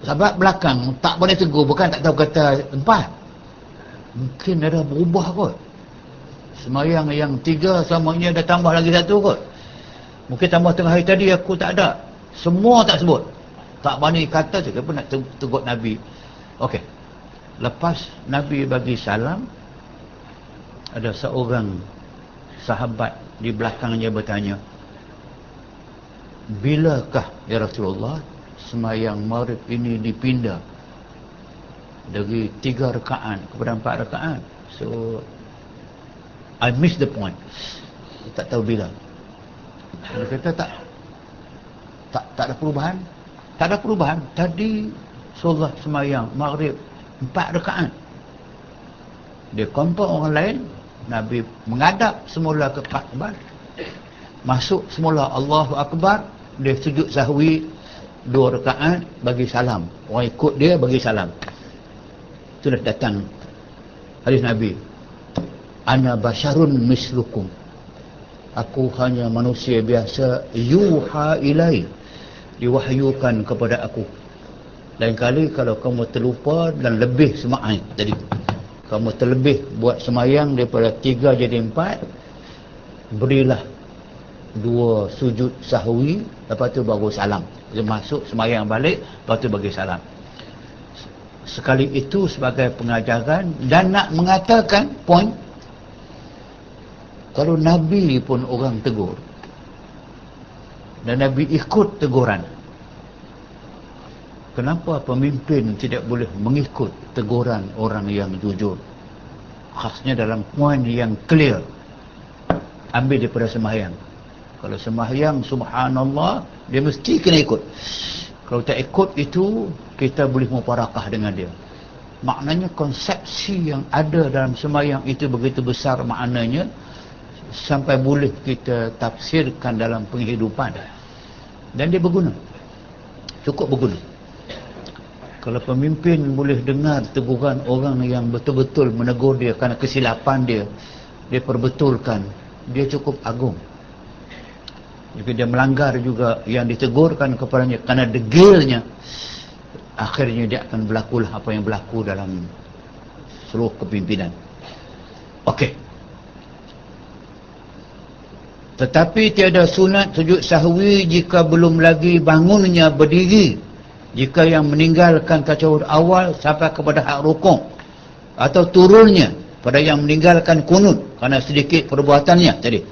Sahabat belakang tak boleh tegur, bukan tak tahu kata 4. Mungkin ada berubah kot. Semayang yang 3 samanya dah tambah lagi 1 kot. Mungkin tambah tengah hari tadi aku tak ada. Semua tak sebut. Tak berani kata je, kenapa nak tegur Nabi. Okey. Lepas Nabi bagi salam, ada seorang sahabat di belakangnya bertanya, bilakah ya Rasulullah semayang maghrib ini dipindah dari 3 rakaat kepada 4 rakaat? So I miss the point. Tak tahu bila. Dia kata tak ada perubahan. Tak ada perubahan. Tadi Rasulullah semayang maghrib 4 rakaat. Dia compare orang lain. Nabi menghadap semula ke Kaabah, masuk semula Allahu Akbar, dia sujud sahwi 2 rakaat bagi salam. Orang ikut dia bagi salam. Sudah datang hadis Nabi, ana basyarun mislukum, aku hanya manusia biasa, yuha ilai, diwahyukan kepada aku. Lain kali kalau kamu terlupa dan lebih semayang tadi, kamu terlebih buat semayang daripada 3 jadi 4, berilah dua sujud sahwi, lepas tu baru salam. Dia masuk sembahyang balik, lepas tu bagi salam. Sekali itu sebagai pengajaran dan nak mengatakan poin, kalau Nabi pun orang tegur dan Nabi ikut teguran, kenapa pemimpin tidak boleh mengikut teguran orang yang jujur? Khasnya dalam poin yang clear, ambil daripada sembahyang. Kalau sembahyang, subhanallah, dia mesti kena ikut. Kalau tak ikut itu, kita boleh muparakah dengan dia. Maknanya konsepsi yang ada dalam sembahyang itu begitu besar maknanya, sampai boleh kita tafsirkan dalam penghidupan. Dan dia berguna, cukup berguna. Kalau pemimpin boleh dengar teguran orang yang betul-betul menegur dia kerana kesilapan dia, dia perbetulkan, dia cukup agung. Jika dia melanggar juga yang ditegurkan kepadanya kerana degilnya, akhirnya dia akan berlakulah apa yang berlaku dalam seluruh kepimpinan. Okey. Tetapi tiada sunat sujud sahwi jika belum lagi bangunnya berdiri, jika yang meninggalkan tasyahud awal sampai kepada hak rukuk, atau turunnya pada yang meninggalkan kunut kerana sedikit perbuatannya tadi.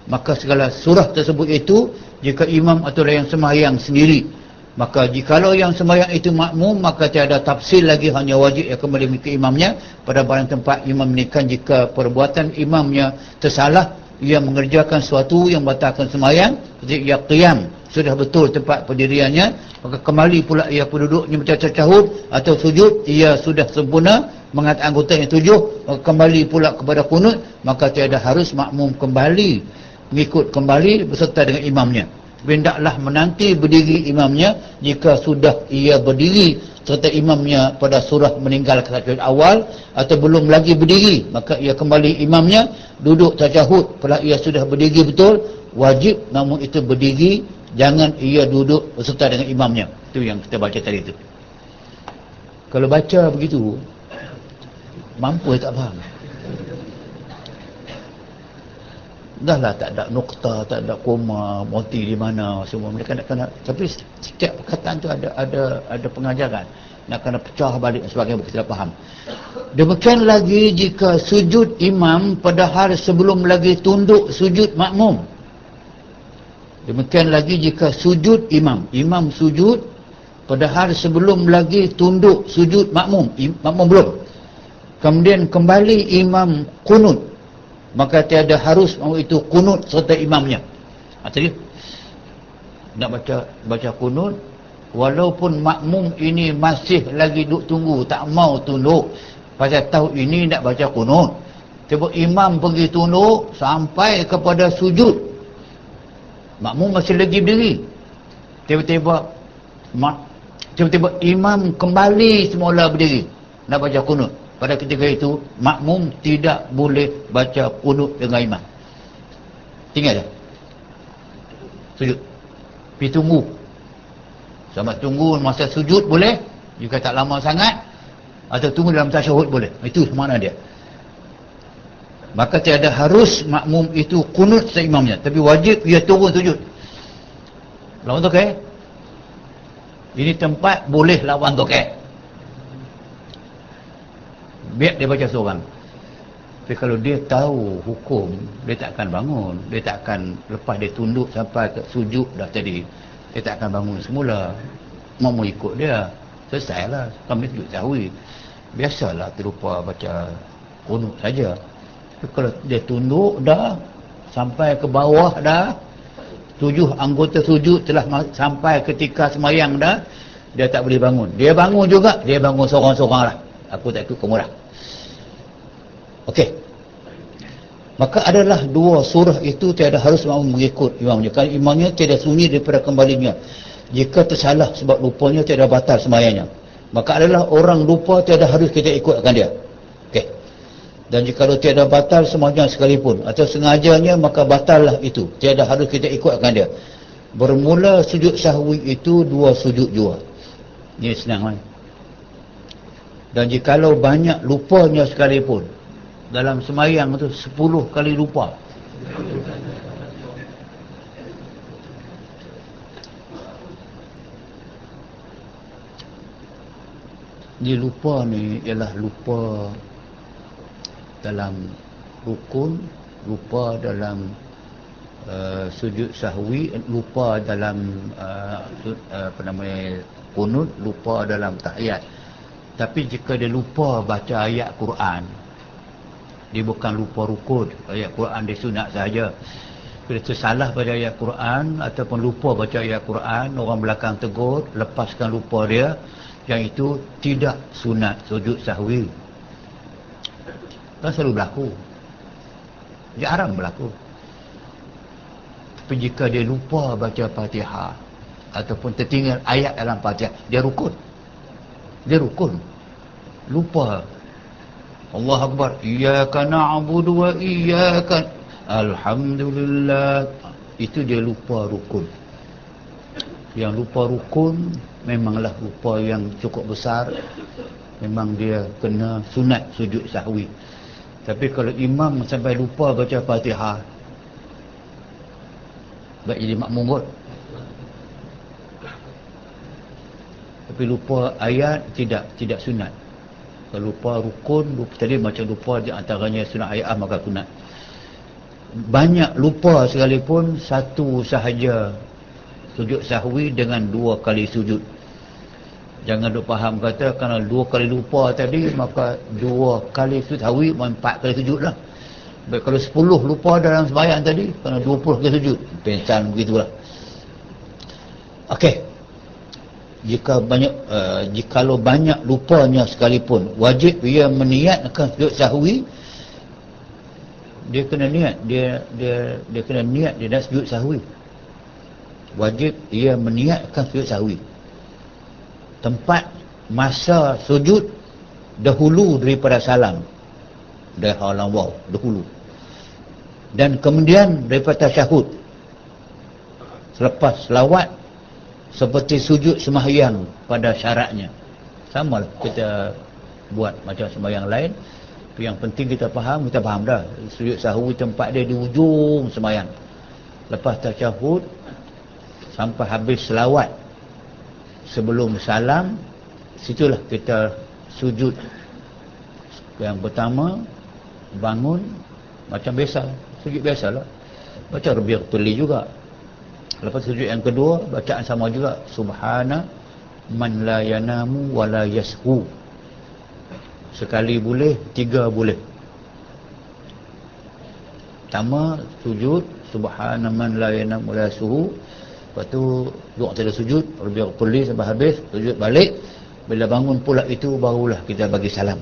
Maka segala surah tersebut itu, jika imam atau yang sembahyang sendiri, maka jikalau yang sembahyang itu makmum, maka tiada tafsir lagi, hanya wajib yang kembali mengikut imamnya. Pada barang tempat imam menikah, jika perbuatan imamnya tersalah, ia mengerjakan sesuatu yang batalkan sembahyang, seperti ia qiyam, sudah betul tempat pendiriannya, maka kembali pula ia penduduknya macam tasyahud atau sujud, ia sudah sempurna mengat anggota yang 7, maka kembali pula kepada kunut, maka tiada harus makmum kembali mengikut kembali beserta dengan imamnya. Hendaklah menanti berdiri imamnya jika sudah ia berdiri serta imamnya pada surah meninggalkan tasyahud awal, atau belum lagi berdiri, maka ia kembali imamnya duduk tasyahud pada ia sudah berdiri betul, wajib namun itu berdiri, jangan ia duduk beserta dengan imamnya. Itu yang kita baca tadi itu. Kalau baca begitu, mampu tak faham? Dahlah tak ada nukta, tak ada koma, moti di mana, semua mereka nak kena, tapi setiap perkataan tu ada pengajaran, nak kena pecah balik sebagainya, kita faham. Demikian lagi jika sujud imam padahal sebelum lagi tunduk sujud makmum. Demikian lagi jika sujud imam sujud padahal sebelum lagi tunduk sujud makmum belum, kemudian kembali imam kunut, maka tiada harus itu kunut serta imamnya. Tadi nak baca kunut, walaupun makmum ini masih lagi duduk tunggu, tak mau tunduk, pasal tahu ini nak baca kunut, tiba imam pergi tunduk sampai kepada sujud, makmum masih lagi berdiri, tiba-tiba imam kembali semula berdiri nak baca kunut. Pada ketika itu makmum tidak boleh baca kunut dengan imam. Tinggal dah sujud, pergi tunggu sampai tunggu masa sujud boleh, jika tak lama sangat, atau tunggu dalam tasyahud boleh. Itu mana dia. Maka tiada harus makmum itu kunut seimamnya, tapi wajib ia turun sujud. Lawan tokek, ini tempat boleh lawan tokek, biar dia baca seorang. Tapi kalau dia tahu hukum, dia tak akan bangun, dia tak akan, lepas dia tunduk sampai ke sujud dah tadi, dia tak akan bangun semula, mau ikut dia, selesailah kami sujud sahwi, biasalah terlupa baca kunut saja. Tapi kalau dia tunduk dah sampai ke bawah dah, 7 anggota sujud telah sampai ketika semayang dah, dia tak boleh bangun. Dia bangun juga, dia bangun seorang-seorang lah, aku tak ikut kamu dah. Okey. Maka adalah dua surah itu tiada harus makmum mengikut imamnya, kerana imamnya tiada sunyi daripada kembalinya. Jika tersalah sebab lupanya, tiada batal sembahyangnya. Maka adalah orang lupa, tiada harus kita ikutkan dia. Okey. Dan jika tiada batal sembahyang sekalipun atau sengajanya, maka batallah itu, tiada harus kita ikutkan dia. Bermula sujud sahwi itu 2 sujud jua. Ini senang kan? Dan jikalau banyak lupanya sekalipun, dalam sembahyang tu 10 kali lupa, Dia lupa ni ialah lupa dalam rukun, lupa dalam sujud sahwi, lupa dalam kunut, lupa dalam tahiyat. Tapi jika dia lupa baca ayat Quran, dia bukan lupa rukun, ayat Quran dia sunat saja. Bila tersalah baca ayat Quran ataupun lupa baca ayat Quran, orang belakang tegur, lepaskan lupa dia, yang itu tidak sunat sujud sahwi. Kan selalu berlaku. Jarang berlaku. Tapi jika dia lupa baca Fatihah ataupun tertinggal ayat dalam Fatihah, dia rukun. Dia rukun. Lupa. Allah Akbar. Iyyaka na'budu wa iyyaka alhamdulillah. Itu dia lupa rukun. Yang lupa rukun memanglah lupa yang cukup besar. Memang dia kena sunat sujud sahwi. Tapi kalau imam sampai lupa baca Fatihah, baik jadi makmum kot. Tapi lupa ayat tidak sunat. Kalau lupa rukun, tadi macam lupa di antaranya sunat ayat maka sunat. Banyak lupa sekalipun satu sahaja sujud sahwi dengan 2 kali sujud. Jangan duk faham kata kerana 2 kali lupa tadi maka 2 kali sujud sahwi 4 kali sujud lah. Baik, kalau 10 lupa dalam sembahyang tadi kerana 20 kali sujud, pensan begitulah. Okey. Jikalau banyak lupanya sekalipun, wajib ia meniatkan sujud sahwi. Dia kena niat, dia kena niat dia nak sujud sahwi. Wajib ia meniatkan sujud sahwi. Tempat masa sujud dahulu daripada salam, dari halang waw dahulu, dan kemudian daripada tasyahud, selepas selawat, seperti sujud sembahyang pada syaratnya. Samalah kita buat macam sembahyang lain. Yang penting kita faham dah. Sujud sahwi tempat dia di ujung sembahyang. Lepas tasyahud sampai habis selawat, sebelum salam, situlah kita sujud. Yang pertama, bangun macam biasa, sujud biasalah. Baca Rabi'atul juga. Lepas sujud yang kedua, bacaan sama juga. Subhana man la yanamu wa la yashu. Sekali boleh, 3 boleh. Pertama, sujud Subhana man la yanamu wa la yashu. Lepas tu, duduk tidak sujud, Rabi'atul sampai habis, sujud balik. Bila bangun pula itu, barulah kita bagi salam.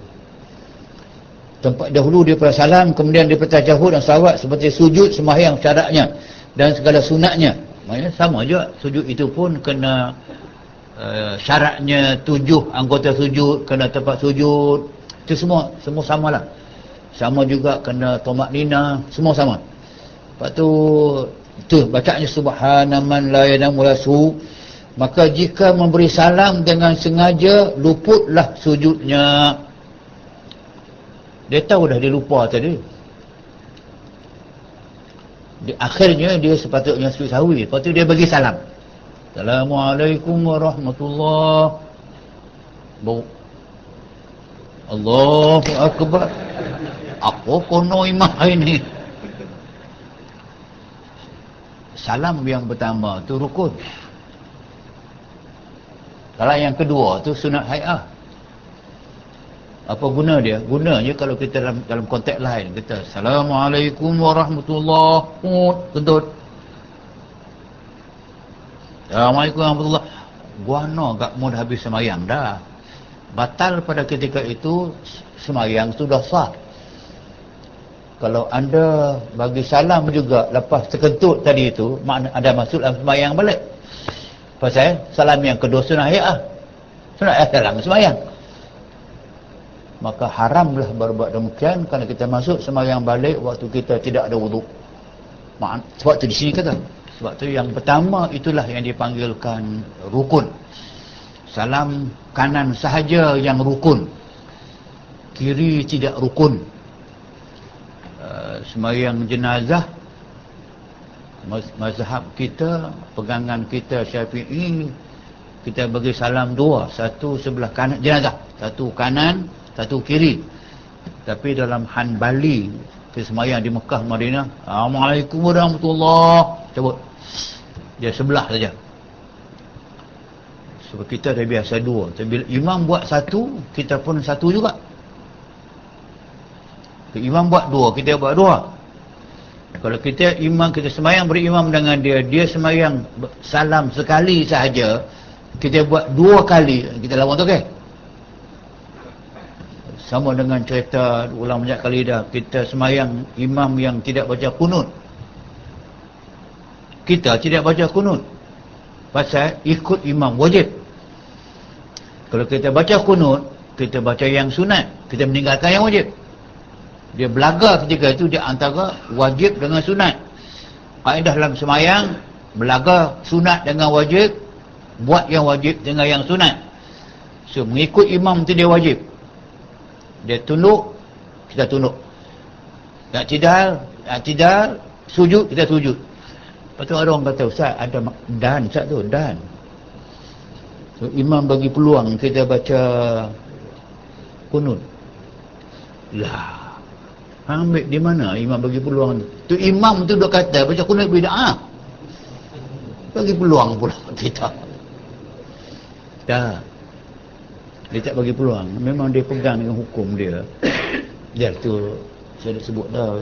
Tempat dahulu dia pada salam, kemudian dia pada tasyahud dan salawat, seperti sujud sembahyang syaratnya dan segala sunatnya. Maksudnya sama juga, sujud itu pun kena syaratnya 7 anggota sujud, kena tempat sujud. Itu semua samalah. Sama juga kena tamaknina, semua sama. Lepas tu bacaannya Subhana man la yanamu wa la yashu. Maka jika memberi salam dengan sengaja, luputlah sujudnya. Dia tahu dah dia lupa tadi. Di akhirnya dia sepatutnya sujud sahwi. Lepas tu dia bagi salam. Assalamualaikum warahmatullahi wabarakatuh. Allahu Akbar. Apa kono imam ini? Salam yang pertama tu rukun. Salam yang kedua tu sunat hai'ah. Apa guna dia? Gunanya kalau kita dalam konteks lain, kita Assalamualaikum warahmatullahi wabarakatuh. Assalamualaikum warahmatullahi wabarakatuh. Guana gak mau dah habis semayang dah. Batal pada ketika itu, semayang sudah sah. Kalau anda bagi salam juga lepas terkentut tadi itu, makna ada masuk dalam semayang balik. Pasal salam yang kedua sunat hai'ah. Sunat hai'ah dalam semayang. Maka haramlah berbuat demikian kerana kita masuk sembahyang balik waktu kita tidak ada wuduk. Sebab tu di sini kata. Sebab tu yang pertama itulah yang dipanggilkan rukun. Salam kanan sahaja yang rukun. Kiri tidak rukun. Sembahyang jenazah, mazhab kita, pegangan kita Syafi'i, kita bagi salam 2, satu sebelah kanan jenazah, satu kanan, satu kiri. Tapi dalam Hanbali, kita semayang di Mekah, Madinah, Assalamualaikum warahmatullahi, cabut. Dia sebelah saja. Sebab kita dah biasa dua. Tapi bila imam buat satu, kita pun satu juga. Imam buat dua, kita buat dua. Kalau kita imam, kita semayang berimam dengan dia, dia semayang salam sekali sahaja, kita buat dua kali, kita lawan tu, okey? Sama dengan cerita ulang banyak kali dah, kita semayang imam yang tidak baca kunut, kita tidak baca kunut pasal ikut imam wajib. Kalau kita baca kunut, kita baca yang sunat, kita meninggalkan yang wajib. Dia belaga ketika itu, dia antara wajib dengan sunat. Kaedah dalam semayang, belaga sunat dengan wajib, buat yang wajib dengan yang sunat. So mengikut imam tu dia wajib. Dia tunduk, kita tunduk. I'tidal, sujud, kita sujud. Lepas tu ada orang kata, Ustaz, ada dan, Ustaz tu, dan. So imam bagi peluang kita baca kunut. Lah, ambil di mana imam bagi peluang tu? Imam tu duk kata baca kunut bid'ah. Bagi peluang pula kita. Dah. Dia tak bagi peluang. Memang dia pegang dengan hukum dia. Dia tu saya dah sebut dah,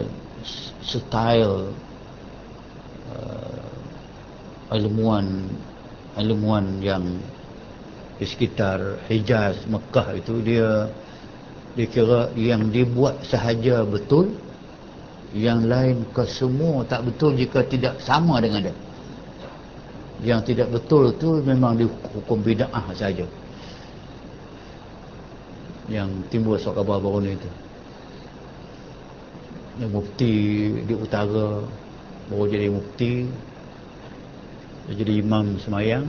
style ilmuwan yang di sekitar Hijaz, Mekah itu, dia kira yang dibuat sahaja betul, yang lain kesemua tak betul jika tidak sama dengan dia. Yang tidak betul tu memang dihukum bid'ah saja. Yang timbul surat khabar baru ni tu, yang mufti di utara baru jadi mufti, dia jadi imam semayang,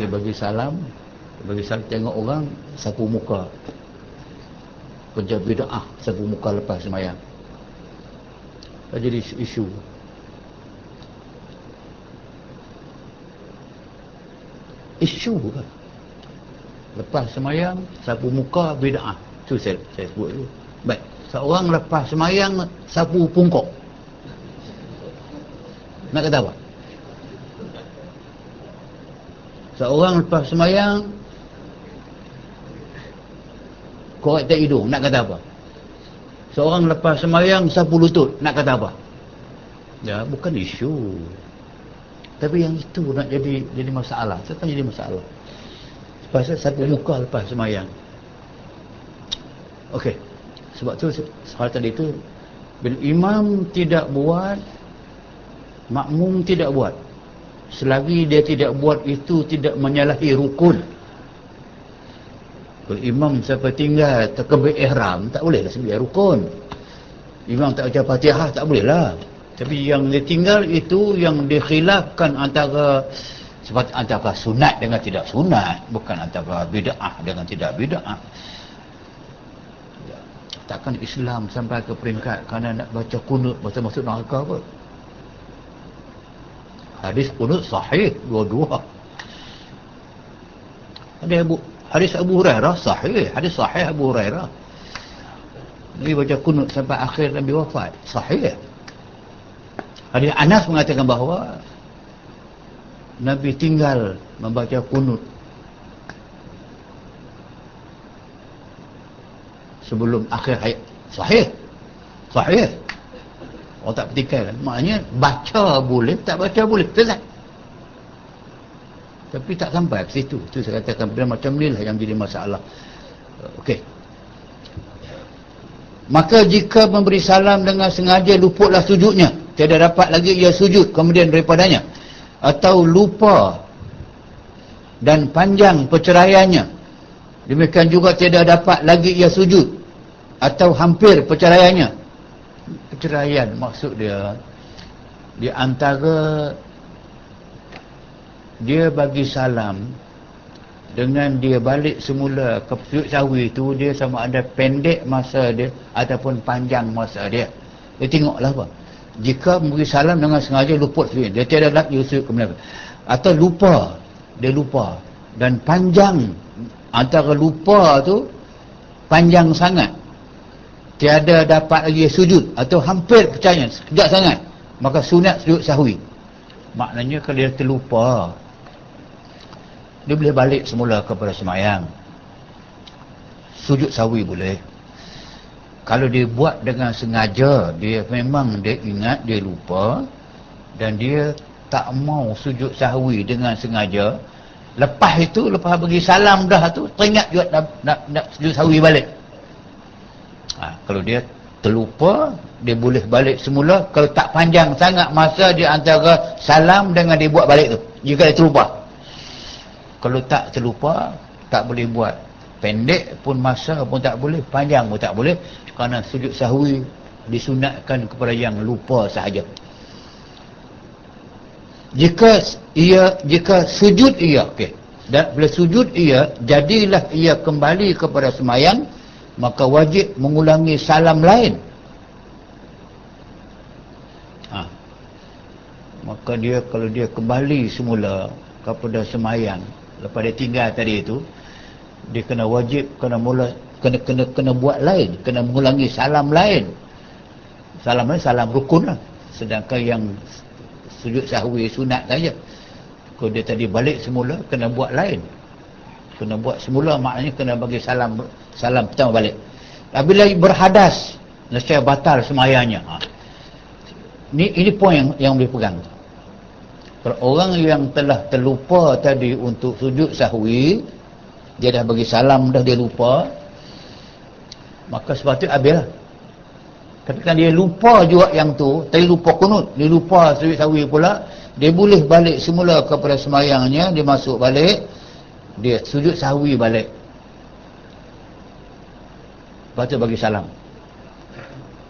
dia bagi salam, tengok orang sapu muka, kerja bid'ah, sapu muka lepas semayang. Dah jadi isu. Isu kan? Lepas semayang sapu muka bid'ah. Tu saya sebut tu. Baik, seorang lepas semayang sapu pungkok, nak kata apa? Seorang lepas semayang korek tak hidung, nak kata apa? Seorang lepas semayang sapu lutut, nak kata apa? Ya, bukan isu. Tapi yang itu nak jadi masalah. Tetap jadi masalah. Pasal sapu muka lepas semayang. Okey. Sebab tu hal tadi tu, bila imam tidak buat, makmum tidak buat. Selagi dia tidak buat, itu tidak menyalahi rukun. Kalau imam sampai tinggal takbir ihram, tak boleh lah sebagai rukun. Imam tak baca Fatihah, tak boleh lah. Tapi yang dia tinggal itu yang dikhilafkan antara sunat dengan tidak sunat, bukan antara bid'ah dengan tidak bid'ah. Takkan Islam sampai ke peringkat kerana nak baca kunut masuk neraka apa? Hadis kunut sahih dua-dua. Hadis Abu Hurairah sahih, hadis sahih Abu Hurairah. Nabi baca kunut sampai akhir Nabi wafat, sahih. Hadis Anas mengatakan bahawa Nabi tinggal membaca kunut sebelum akhir hayat. Sahih. Orang tak petikai kan. Maknanya baca boleh, tak baca boleh, selesai. Tapi tak sampai ke situ. Itu saya katakan benda macam ni lah yang jadi masalah. Okey. Maka jika memberi salam dengan sengaja luputlah sujudnya, tiada dapat lagi ia sujud kemudian daripadanya, atau lupa dan panjang perceraiannya, demikian juga tiada dapat lagi ia sujud, atau hampir perceraiannya. Perceraian maksud dia di antara dia bagi salam dengan dia balik semula ke sujud sahwi itu, dia sama ada pendek masa dia ataupun panjang masa dia. Dia tengoklah apa. Jika memberi salam dengan sengaja luput sujud, dia tiada lagi sujud kemudian, atau lupa, dia lupa dan panjang antara lupa tu panjang sangat, tiada dapat lagi sujud atau hampir percaya sekejap sangat, maka sunat sujud sahwi. Maknanya kalau dia terlupa, dia boleh balik semula kepada sembahyang. Sujud sahwi boleh. Kalau dia buat dengan sengaja, dia memang dia ingat, dia lupa, dan dia tak mau sujud sahwi dengan sengaja, lepas itu, lepas bagi salam dah tu, teringat juga nak sujud sahwi balik. Kalau dia terlupa, dia boleh balik semula. Kalau tak panjang sangat masa di antara salam dengan dia buat balik tu, jika dia terlupa. Kalau tak terlupa, tak boleh buat. Pendek pun masa pun tak boleh, panjang pun tak boleh, kerana sujud sahwi disunatkan kepada yang lupa sahaja. Jika sujud ia, okey, dan bila sujud ia, jadilah ia kembali kepada sembahyang, maka wajib mengulangi salam lain. Maka dia, kalau dia kembali semula kepada sembahyang lepas dia tinggal tadi itu, dia kena wajib, kena buat lain, kena mengulangi salam lain. Salam lain salam rukun lah, sedangkan yang sujud sahwi sunat saja. Kalau dia tadi balik semula, kena buat lain, kena buat semula, maknanya kena bagi salam pertama balik. Apabila berhadas, nescaya batal sembahyangnya. Ini poin yang boleh pegang. Kalau orang yang telah terlupa tadi untuk sujud sahwi, dia dah bagi salam dah, dia lupa, maka sepatutnya habislah. Tapi kan dia lupa juga yang tu, tadi lupa kunut, dia lupa sujud sahwi pula, dia boleh balik semula kepada sembahyangnya, dia masuk balik, dia sujud sahwi balik, lepas tu bagi salam.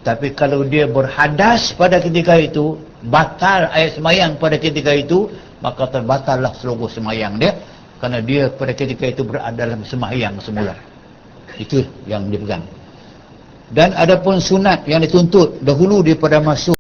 Tapi kalau dia berhadas pada ketika itu, batal ayat sembahyang pada ketika itu, maka terbatallah seluruh sembahyang dia, kerana dia pada ketika itu berada dalam sembahyang semula. Itu yang dipegang. Dan adapun sunat yang dituntut dahulu daripada masuk